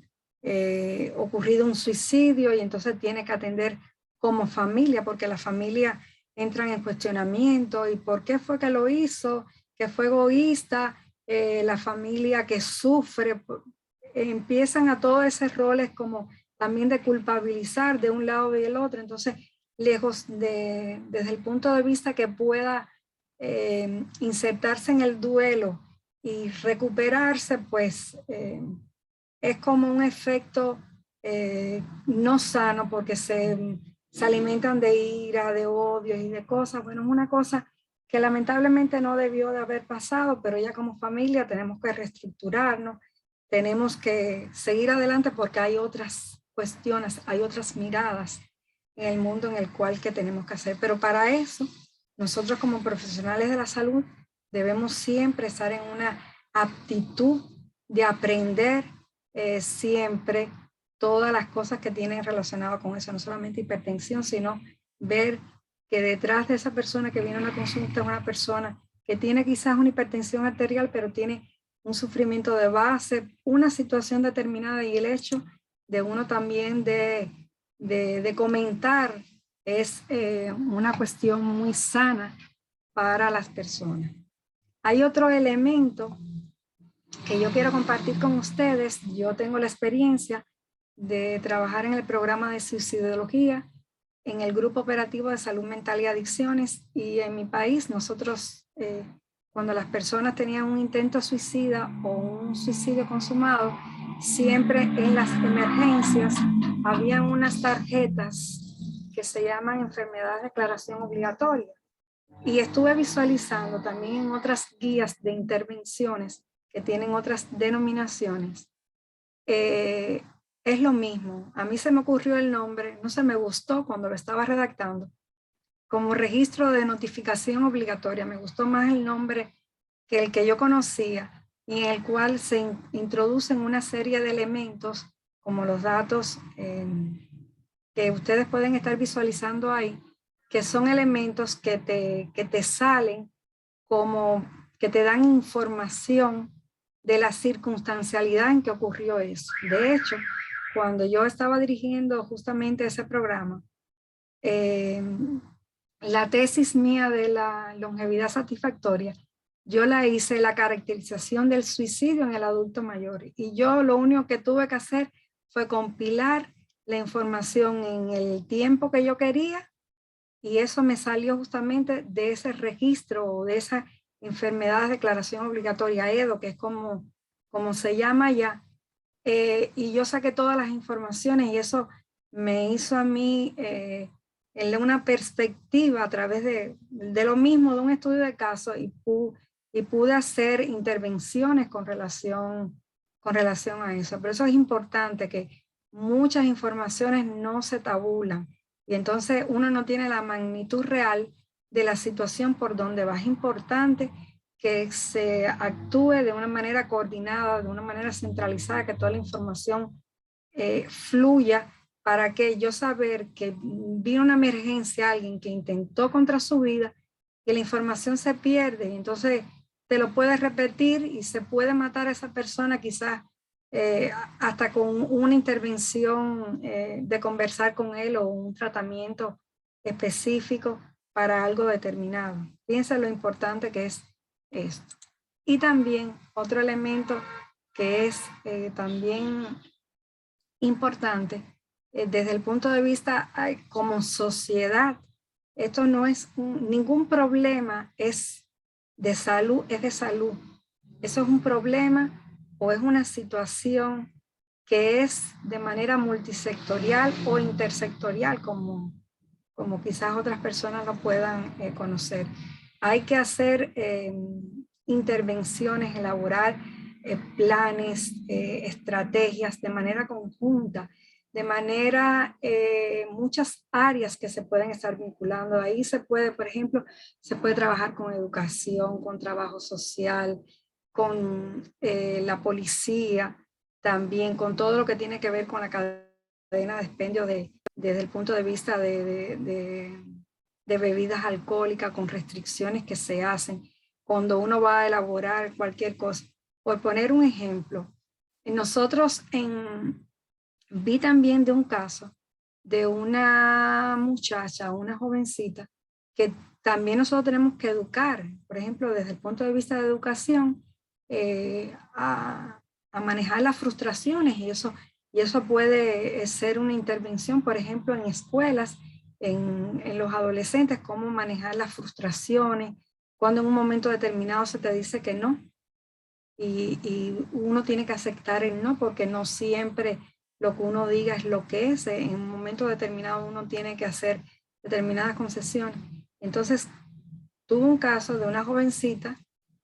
ocurrido un suicidio y entonces tiene que atender como familia, porque la familia entran en cuestionamiento y por qué fue que lo hizo, que fue egoísta, la familia que sufre, empiezan a todos esos roles como también de culpabilizar de un lado y del otro. Entonces, lejos desde el punto de vista que pueda insertarse en el duelo y recuperarse, pues es como un efecto no sano, porque se alimentan de ira, de odio y de cosas. Bueno, es una cosa que lamentablemente no debió de haber pasado, pero ya como familia tenemos que reestructurarnos, tenemos que seguir adelante porque hay otras cuestiones, hay otras miradas en el mundo en el cual que tenemos que hacer. Pero para eso, nosotros como profesionales de la salud debemos siempre estar en una aptitud de aprender siempre todas las cosas que tienen relacionado con eso, no solamente hipertensión, sino ver que detrás de esa persona que viene a una consulta es una persona que tiene quizás una hipertensión arterial, pero tiene un sufrimiento de base, una situación determinada, y el hecho de uno también de comentar es una cuestión muy sana para las personas. Hay otro elemento que yo quiero compartir con ustedes. Yo tengo la experiencia de trabajar en el programa de suicidología, en el grupo operativo de salud mental y adicciones, y en mi país nosotros cuando las personas tenían un intento suicida o un suicidio consumado, siempre en las emergencias había unas tarjetas que se llaman enfermedad de declaración obligatoria, y estuve visualizando también en otras guías de intervenciones que tienen otras denominaciones. Es lo mismo. A mí se me ocurrió el nombre, no se me gustó cuando lo estaba redactando, como registro de notificación obligatoria. Me gustó más el nombre que el que yo conocía, y en el cual se introducen una serie de elementos, como los datos que ustedes pueden estar visualizando ahí, que son elementos que te salen como que te dan información de la circunstancialidad en que ocurrió eso. De hecho, cuando yo estaba dirigiendo justamente ese programa, la tesis mía de la longevidad satisfactoria, yo la hice la caracterización del suicidio en el adulto mayor, y yo lo único que tuve que hacer fue compilar la información en el tiempo que yo quería, y eso me salió justamente de ese registro o de esa enfermedad de declaración obligatoria, EDO, que es como se llama ya. Y yo saqué todas las informaciones, y eso me hizo a mí una perspectiva a través de lo mismo, de un estudio de caso, y pude hacer intervenciones con relación con relación a eso. Pero eso es importante, que muchas informaciones no se tabulan y entonces uno no tiene la magnitud real de la situación por donde va. Es importante que se actúe de una manera coordinada, de una manera centralizada, que toda la información fluya, para que yo saber que vino una emergencia, alguien que intentó contra su vida, que la información se pierde y entonces te lo puedes repetir y se puede matar a esa persona quizás hasta con una intervención de conversar con él o un tratamiento específico para algo determinado. Piensa lo importante que es esto. Y también otro elemento que es también importante desde el punto de vista como sociedad, esto no es ningún problema es de salud, es de salud. Eso es un problema o es una situación que es de manera multisectorial o intersectorial, como quizás otras personas lo puedan conocer. Hay que hacer intervenciones, elaborar planes, estrategias de manera conjunta, de manera muchas áreas que se pueden estar vinculando. Ahí se puede, por ejemplo, se puede trabajar con educación, con trabajo social, con la policía, también con todo lo que tiene que ver con la cadena de expendio desde el punto de vista de bebidas alcohólicas, con restricciones que se hacen cuando uno va a elaborar cualquier cosa. Por poner un ejemplo, nosotros vi también de un caso de una muchacha, una jovencita, que también nosotros tenemos que educar, por ejemplo, desde el punto de vista de educación, a manejar las frustraciones y eso puede ser una intervención, por ejemplo, en escuelas, en los adolescentes, cómo manejar las frustraciones, cuando en un momento determinado se te dice que no, y uno tiene que aceptar el no, porque no siempre lo que uno diga es lo que es. En un momento determinado uno tiene que hacer determinadas concesiones. Entonces, tuve un caso de una jovencita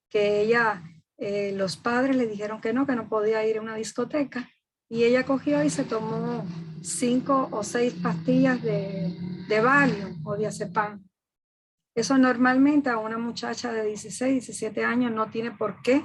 que ella, los padres le dijeron que no podía ir a una discoteca, y ella cogió y se tomó 5 o 6 pastillas de Valium o diazepam. Eso normalmente a una muchacha de 16, 17 años no tiene por qué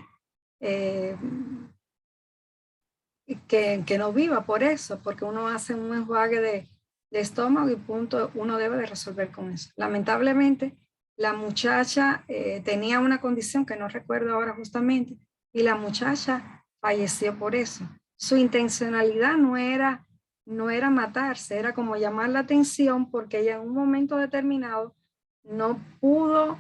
que no viva por eso, porque uno hace un enjuague de estómago y punto, uno debe de resolver con eso. Lamentablemente, la muchacha tenía una condición que no recuerdo ahora justamente, y la muchacha falleció por eso. Su intencionalidad no era matarse, era como llamar la atención, porque ella en un momento determinado no pudo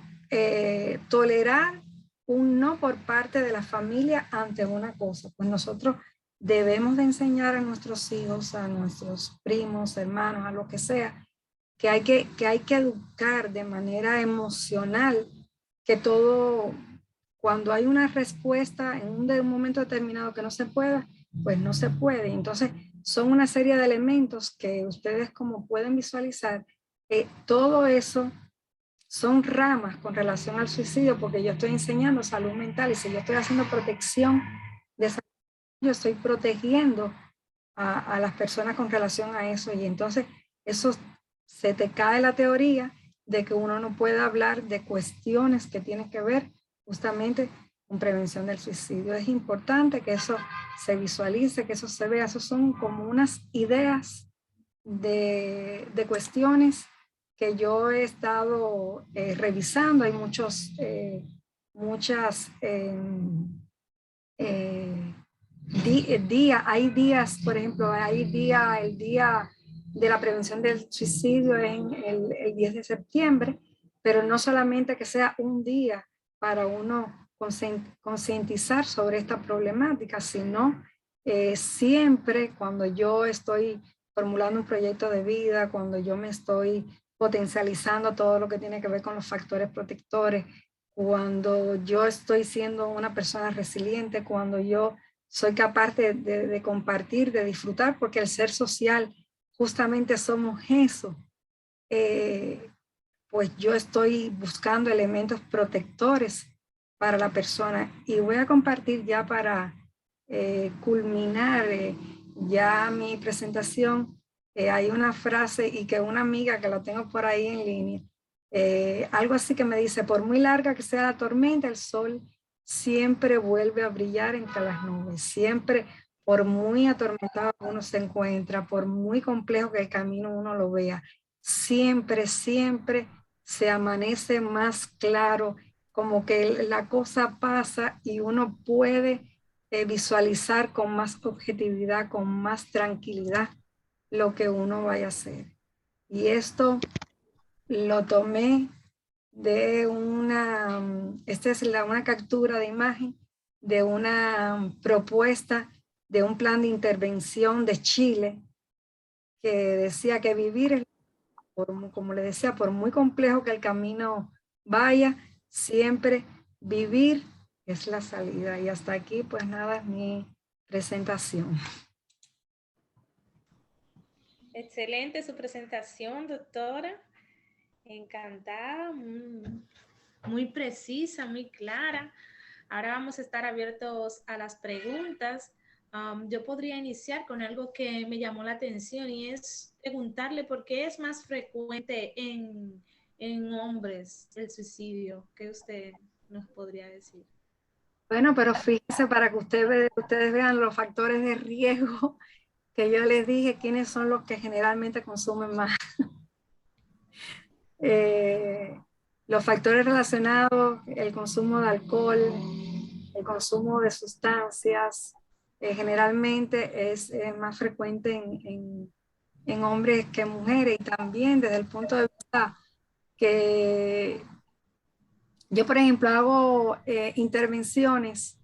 tolerar un no por parte de la familia ante una cosa. Pues nosotros debemos de enseñar a nuestros hijos, a nuestros primos, hermanos, a lo que sea, que hay que educar de manera emocional, que todo, cuando hay una respuesta en un momento determinado que no se pueda, pues no se puede. Entonces, son una serie de elementos que ustedes como pueden visualizar, todo eso son ramas con relación al suicidio, porque yo estoy enseñando salud mental, y si yo estoy haciendo protección de salud, yo estoy protegiendo a las personas con relación a eso, y entonces eso se te cae la teoría de que uno no puede hablar de cuestiones que tienen que ver justamente con prevención del suicidio. Es importante que eso se visualice, que eso se vea. Esos son como unas ideas de cuestiones que yo he estado revisando. Hay hay días, por ejemplo, el día de la prevención del suicidio en el 10 de septiembre, pero no solamente que sea un día para uno concientizar sobre esta problemática, sino siempre cuando yo estoy formulando un proyecto de vida, cuando yo me estoy potencializando todo lo que tiene que ver con los factores protectores, cuando yo estoy siendo una persona resiliente, cuando yo soy capaz de compartir, de disfrutar, porque el ser social justamente somos eso. Pues yo estoy buscando elementos protectores para la persona, y voy a compartir ya para culminar ya mi presentación, hay una frase y que una amiga que la tengo por ahí en línea, algo así que me dice, por muy larga que sea la tormenta, el sol siempre vuelve a brillar entre las nubes, siempre, por muy atormentado uno se encuentra, por muy complejo que el camino uno lo vea, siempre, siempre se amanece más claro, como que la cosa pasa y uno puede visualizar con más objetividad, con más tranquilidad lo que uno vaya a hacer. Y esto lo tomé de esta es una captura de imagen de una propuesta de un plan de intervención de Chile que decía que vivir, como le decía, por muy complejo que el camino vaya, siempre vivir es la salida. Y hasta aquí, pues nada, es mi presentación. Excelente su presentación, doctora. Encantada, muy precisa, muy clara. Ahora vamos a estar abiertos a las preguntas. Yo podría iniciar con algo que me llamó la atención y es preguntarle por qué es más frecuente en hombres el suicidio. ¿Qué usted nos podría decir? Bueno, pero fíjense para que ustedes vean los factores de riesgo que yo les dije, quiénes son los que generalmente consumen más. Los factores relacionados, el consumo de alcohol, el consumo de sustancias, generalmente es más frecuente en hombres que en mujeres, y también desde el punto de vista que yo, por ejemplo, hago intervenciones,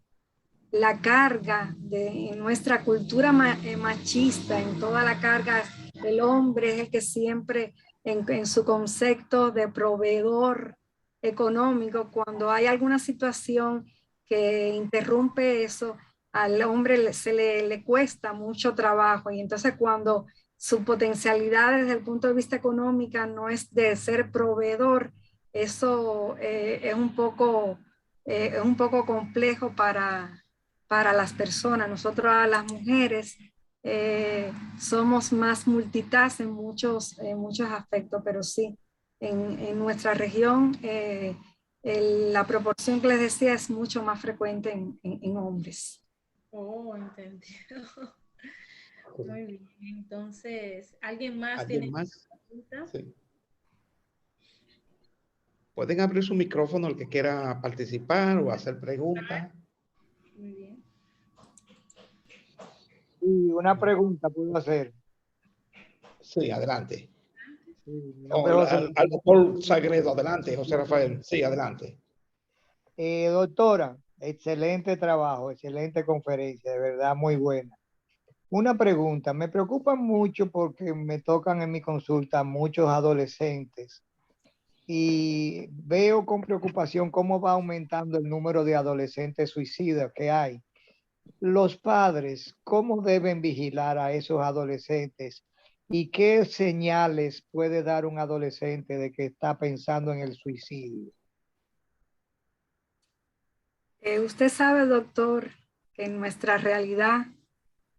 la carga de nuestra cultura machista, en toda la carga, el hombre es el que siempre en su concepto de proveedor económico, cuando hay alguna situación que interrumpe eso, al hombre le cuesta mucho trabajo, y entonces cuando su potencialidad desde el punto de vista económico no es de ser proveedor, eso es un poco complejo para las personas. Nosotros, las mujeres, somos más multitask en muchos aspectos, pero sí, en nuestra región la proporción que les decía es mucho más frecuente en hombres. Oh, entendido. Muy bien. Entonces, ¿alguien más ¿Alguien tiene más? pregunta? Sí. Pueden abrir su micrófono el que quiera participar o hacer preguntas. Muy bien. Y una pregunta puedo hacer. Sí, adelante. Sí, mi nombre es José. Al doctor Sagredo, adelante, José Rafael. Sí, adelante. Doctora, excelente trabajo, excelente conferencia, de verdad muy buena. Una pregunta, me preocupa mucho porque me tocan en mi consulta muchos adolescentes y veo con preocupación cómo va aumentando el número de adolescentes suicidas que hay. Los padres, ¿cómo deben vigilar a esos adolescentes? ¿Y qué señales puede dar un adolescente de que está pensando en el suicidio? Usted sabe, doctor, que en nuestra realidad,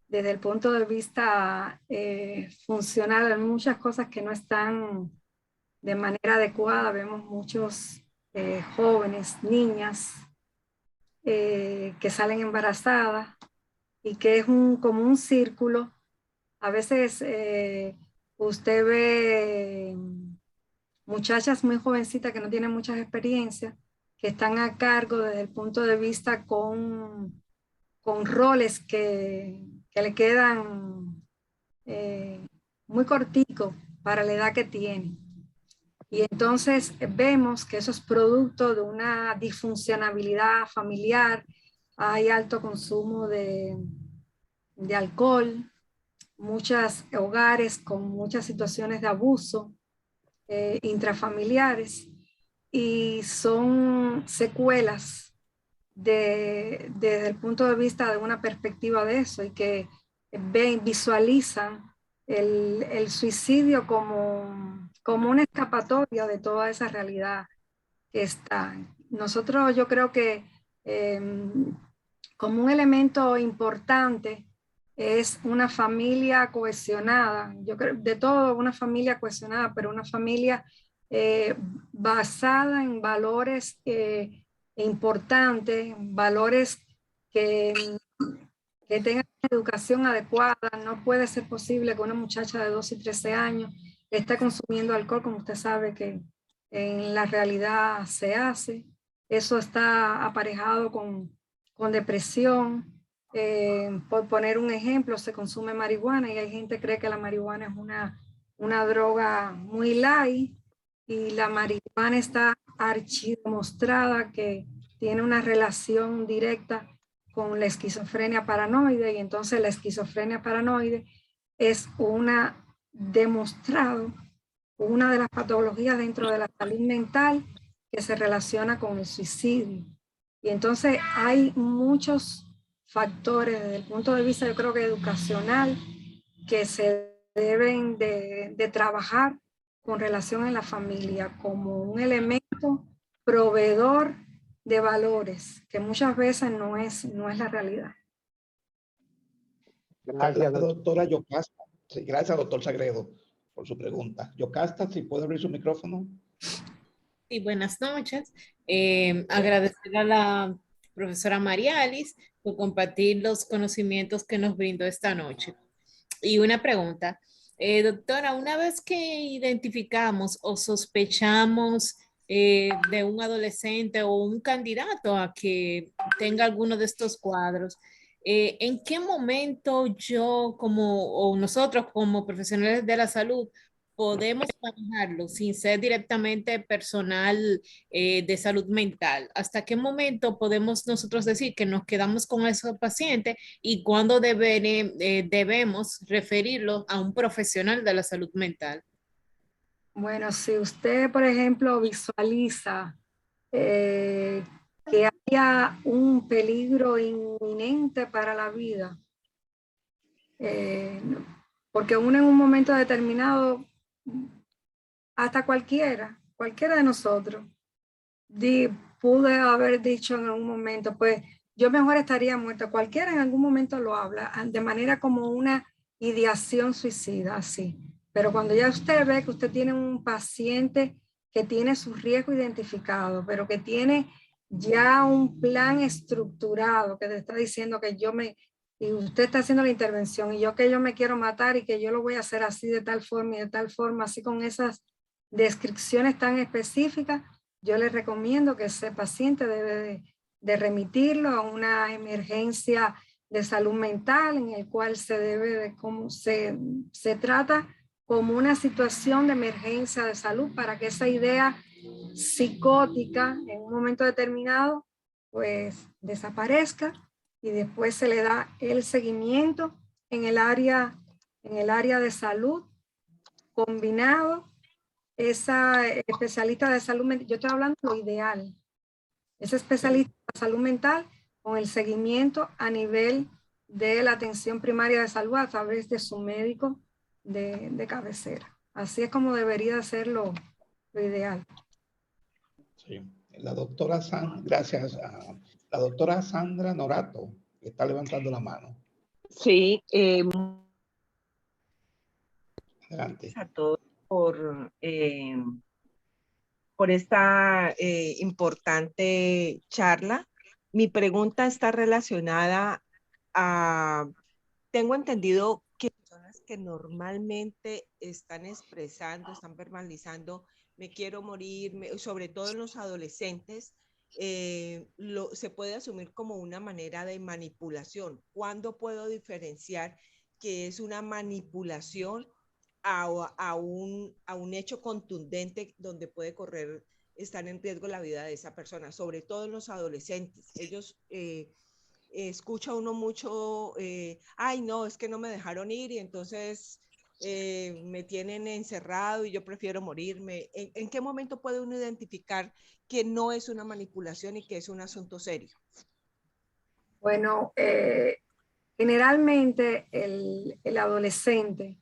desde el punto de vista funcional, hay muchas cosas que no están de manera adecuada. Vemos muchos jóvenes, niñas que salen embarazadas y que es como un círculo. A veces usted ve muchachas muy jovencitas que no tienen muchas experiencias, que están a cargo desde el punto de vista con roles que le quedan muy corticos para la edad que tienen. Y entonces vemos que eso es producto de una disfuncionabilidad familiar, hay alto consumo de alcohol, muchos hogares con muchas situaciones de abuso intrafamiliares, y son secuelas desde el punto de vista de una perspectiva de eso, y que visualizan el suicidio como una escapatoria de toda esa realidad que está. Nosotros, yo creo que como un elemento importante es una familia cohesionada. Yo creo de todo una familia cohesionada, pero una familia basada en valores importantes, valores que tengan una educación adecuada. No puede ser posible que una muchacha de 12 y 13 años esté consumiendo alcohol, como usted sabe que en la realidad se hace. Eso está aparejado con depresión. Por poner un ejemplo, se consume marihuana y hay gente que cree que la marihuana es una droga muy light, y la marihuana está archidemostrada que tiene una relación directa con la esquizofrenia paranoide, y entonces la esquizofrenia paranoide es demostrado una de las patologías dentro de la salud mental que se relaciona con el suicidio. Y entonces hay muchos factores desde el punto de vista, yo creo que educacional, que se deben de trabajar con relación a la familia como un elemento proveedor de valores, que muchas veces no es la realidad. Gracias, La doctor. doctora Yocasta. Sí, gracias, doctor Sagredo, por su pregunta. Yocasta, si puede abrir su micrófono. Sí, buenas noches. Agradecer a la profesora María Alice por compartir los conocimientos que nos brindó esta noche. Y una pregunta, doctora, una vez que identificamos o sospechamos de un adolescente o un candidato a que tenga alguno de estos cuadros, ¿en qué momento yo o nosotros como profesionales de la salud podemos manejarlo sin ser directamente personal de salud mental? ¿Hasta qué momento podemos nosotros decir que nos quedamos con esos pacientes y cuándo debemos referirlo a un profesional de la salud mental? Bueno, si usted, por ejemplo, visualiza que haya un peligro inminente para la vida, porque uno en un momento determinado, hasta cualquiera de nosotros, pude haber dicho en algún momento, pues yo mejor estaría muerta. Cualquiera en algún momento lo habla de manera como una ideación suicida, así. Pero cuando ya usted ve que usted tiene un paciente que tiene su riesgo identificado, pero que tiene ya un plan estructurado, que te está diciendo que y usted está haciendo la intervención, y yo me quiero matar y que yo lo voy a hacer así de tal forma y de tal forma, así con esas descripciones tan específicas, yo le recomiendo que ese paciente debe de remitirlo a una emergencia de salud mental, en el cual se trata como una situación de emergencia de salud, para que esa idea psicótica en un momento determinado pues desaparezca, y después se le da el seguimiento en el área de salud combinado. Esa especialista de salud mental, yo estoy hablando de lo ideal, ese especialista de salud mental con el seguimiento a nivel de la atención primaria de salud a través de su médico de cabecera. Así es como debería ser lo ideal. Sí. La doctora gracias. La doctora Sandra Norato está levantando la mano. Sí, Adelante. a todos por esta importante charla. Mi pregunta está relacionada a, tengo entendido que personas que normalmente están expresando, están verbalizando, me quiero morir, sobre todo en los adolescentes, se puede asumir como una manera de manipulación. ¿Cuándo puedo diferenciar que es una manipulación a un hecho contundente donde puede estar en riesgo la vida de esa persona, sobre todo en los adolescentes? Ellos escucha uno mucho, ay no, es que no me dejaron ir y entonces me tienen encerrado y yo prefiero morirme. ¿En qué momento puede uno identificar que no es una manipulación y que es un asunto serio? Bueno, generalmente el adolescente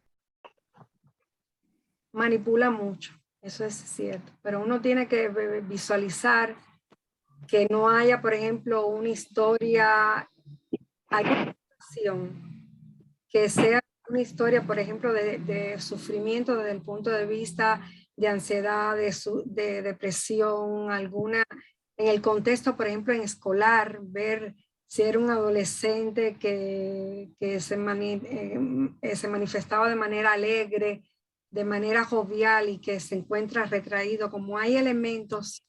manipula mucho, eso es cierto, pero uno tiene que visualizar que no haya, por ejemplo, una historia alguna situación que sea una historia, por ejemplo, de sufrimiento desde el punto de vista de ansiedad, de depresión, alguna, en el contexto, por ejemplo, en escolar, ver si era un adolescente que se manifestaba de manera alegre, de manera jovial y que se encuentra retraído, como hay elementos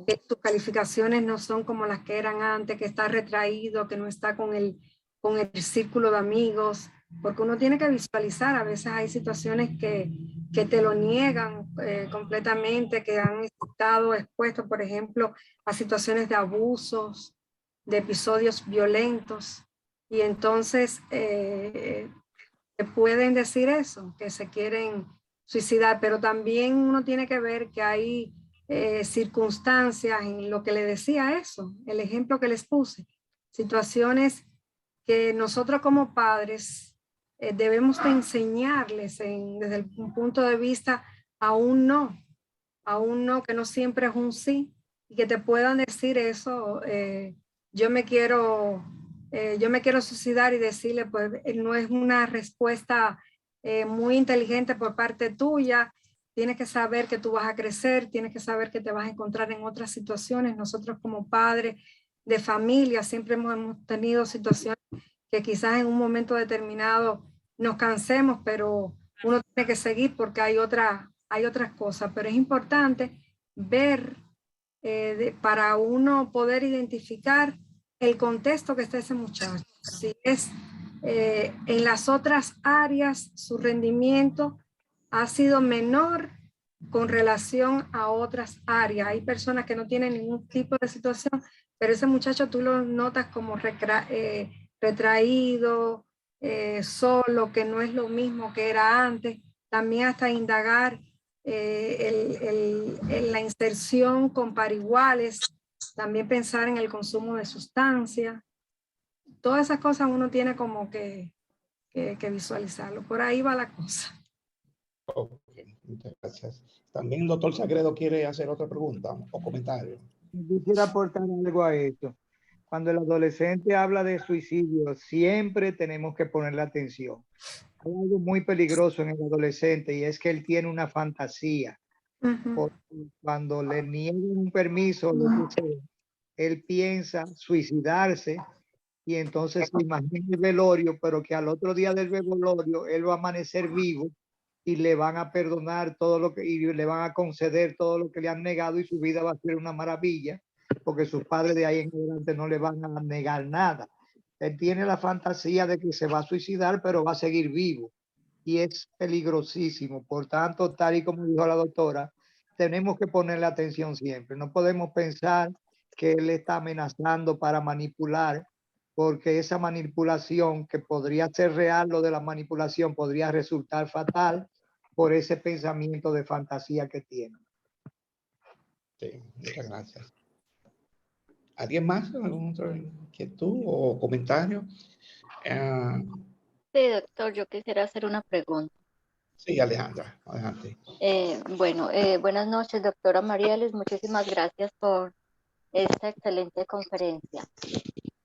que sus calificaciones no son como las que eran antes, que está retraído, que no está con el círculo de amigos, porque uno tiene que visualizar, a veces hay situaciones que te lo niegan completamente, que han estado expuestos, por ejemplo, a situaciones de abusos, de episodios violentos, y entonces te pueden decir eso, que se quieren suicidar, pero también uno tiene que ver que hay circunstancias en lo que le decía eso, el ejemplo que les puse, situaciones que nosotros como padres debemos de enseñarles desde el punto de vista a un no, que no siempre es un sí, y que te puedan decir eso, yo me quiero suicidar, y decirle, pues no es una respuesta muy inteligente por parte tuya. Tienes que saber que tú vas a crecer, tienes que saber que te vas a encontrar en otras situaciones. Nosotros como padres de familia siempre hemos tenido situaciones que quizás en un momento determinado nos cansemos, pero uno tiene que seguir porque hay otras cosas. Pero es importante ver para uno poder identificar el contexto que está ese muchacho. Si es en las otras áreas, su rendimiento ha sido menor con relación a otras áreas. Hay personas que no tienen ningún tipo de situación, pero ese muchacho tú lo notas como retraído, solo, que no es lo mismo que era antes. También hasta indagar la inserción con par iguales, también pensar en el consumo de sustancias. Todas esas cosas uno tiene como que visualizarlo. Por ahí va la cosa. Ok, muchas gracias. También el doctor Sagredo quiere hacer otra pregunta o comentario. Quisiera aportar algo a esto. Cuando el adolescente habla de suicidio, siempre tenemos que ponerle atención. Hay algo muy peligroso en el adolescente, y es que él tiene una fantasía. Cuando le niegan un permiso, él piensa suicidarse, y entonces se imagina el velorio, pero que al otro día del velorio él va a amanecer vivo y le van a perdonar todo lo que, y le van a conceder todo lo que le han negado, y su vida va a ser una maravilla, porque sus padres de ahí en adelante no le van a negar nada. Él tiene la fantasía de que se va a suicidar, pero va a seguir vivo, y es peligrosísimo. Por tanto, tal y como dijo la doctora, tenemos que ponerle atención siempre. No podemos pensar que él está amenazando para manipular, porque esa manipulación, que podría ser real, lo de la manipulación podría resultar fatal por ese pensamiento de fantasía que tiene. Sí, muchas gracias. ¿Alguien más? ¿Alguna otra inquietud o comentario? Sí, doctor, yo quisiera hacer una pregunta. Sí, Alejandra, adelante. Buenas noches, doctora Mariales. Muchísimas gracias por esta excelente conferencia.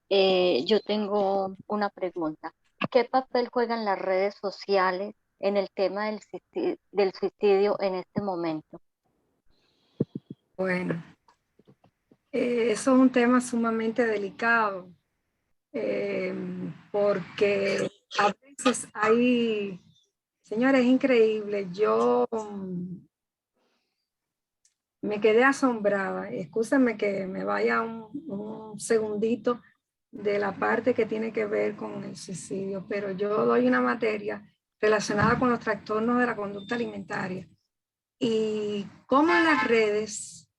Yo tengo una pregunta. ¿Qué papel juegan las redes sociales en el tema del suicidio en este momento? Bueno, eso es un tema sumamente delicado, porque a veces hay, señores, es increíble. Yo me quedé asombrada. Excúsenme que me vaya un segundito de la parte que tiene que ver con el suicidio, pero yo doy una materia relacionada con los trastornos de la conducta alimentaria, y cómo en las redes,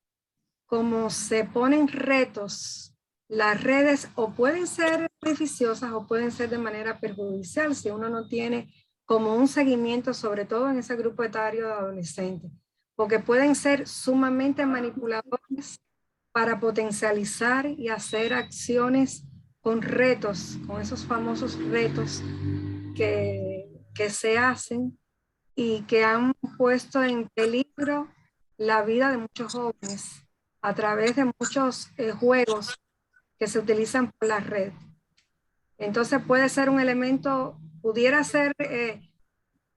como se ponen retos, las redes o pueden ser beneficiosas o pueden ser de manera perjudicial si uno no tiene como un seguimiento, sobre todo en ese grupo etario de adolescentes, porque pueden ser sumamente manipuladores para potencializar y hacer acciones con retos, con esos famosos retos que se hacen y que han puesto en peligro la vida de muchos jóvenes a través de muchos juegos que se utilizan por la red. Entonces puede ser un elemento, pudiera ser,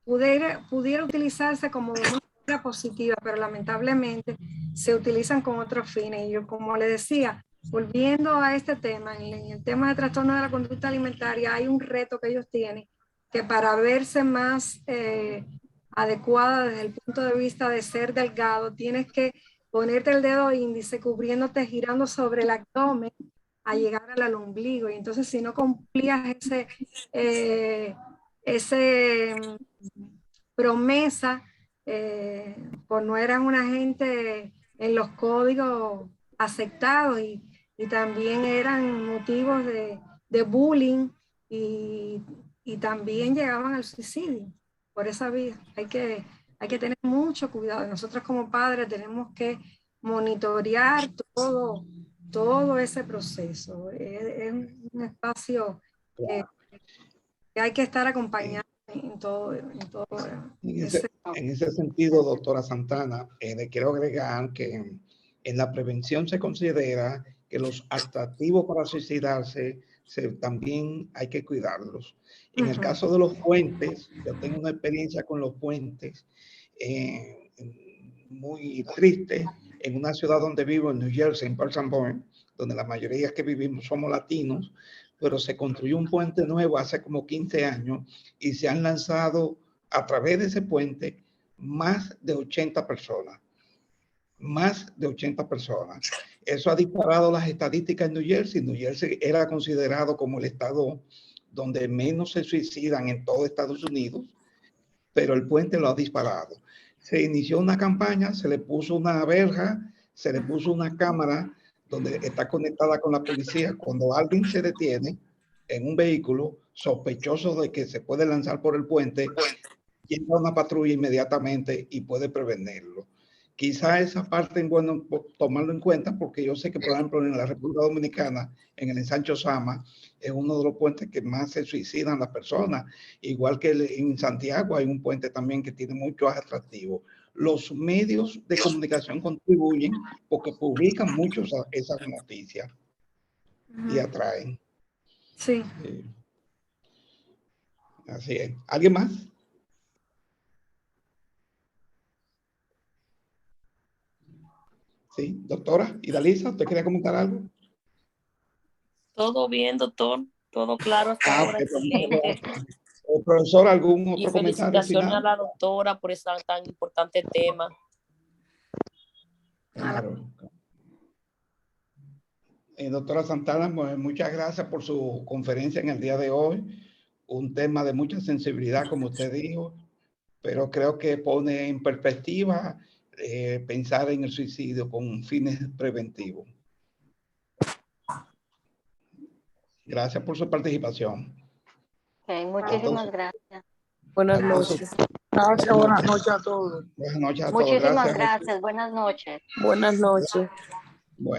pudiera utilizarse como una manera positiva, pero lamentablemente se utilizan con otros fines. Y yo, como le decía, volviendo a este tema, en el tema de trastorno de la conducta alimentaria, hay un reto que ellos tienen, que para verse más adecuada desde el punto de vista de ser delgado, tienes que ponerte el dedo índice cubriéndote, girando sobre el abdomen a llegar al ombligo. Y entonces si no cumplías ese promesa, pues no eran una gente en los códigos aceptados, y también eran motivos de bullying, y también llegaban al suicidio por esa vía. Hay que tener mucho cuidado. Nosotros como padres tenemos que monitorear todo ese proceso. Es un espacio que hay que estar acompañado en todo. En ese sentido, doctora Santana, le quiero agregar que en la prevención se considera que los atractivos para suicidarse también hay que cuidarlos. En el caso de los puentes, yo tengo una experiencia con los puentes muy triste en una ciudad donde vivo, en New Jersey, en Port St. Paul, donde la mayoría que vivimos somos latinos, pero se construyó un puente nuevo hace como 15 años y se han lanzado a través de ese puente más de 80 personas. Más de 80 personas. Eso ha disparado las estadísticas en New Jersey. New Jersey era considerado como el estado donde menos se suicidan en todo Estados Unidos, pero el puente lo ha disparado. Se inició una campaña, se le puso una verja, se le puso una cámara donde está conectada con la policía. Cuando alguien se detiene en un vehículo sospechoso de que se puede lanzar por el puente, llega una patrulla inmediatamente y puede prevenirlo. Quizá esa parte es bueno tomarlo en cuenta, porque yo sé que, por ejemplo, en la República Dominicana, en el ensanche Osama, es uno de los puentes que más se suicidan las personas. Igual que en Santiago hay un puente también que tiene muchos atractivos. Los medios de comunicación contribuyen porque publican mucho esas noticias y atraen. Sí. Así es. ¿Alguien más? Sí, doctora Idalisa, ¿usted quería comentar algo? Todo bien, doctor, todo claro hasta ahora, excelente. Profesor, ¿algún otro comentario Felicitaciones final? a la doctora por ese tan importante tema. Claro. Doctora Santana, muchas gracias por su conferencia en el día de hoy. Un tema de mucha sensibilidad, como usted dijo, pero creo que pone en perspectiva pensar en el suicidio con fines preventivos. Gracias por su participación. Okay, muchísimas gracias. Buenas noches. Gracias, buenas noches a todos. Buenas noches a todos. Muchísimas gracias. Buenas noches. Buenas noches. Bueno.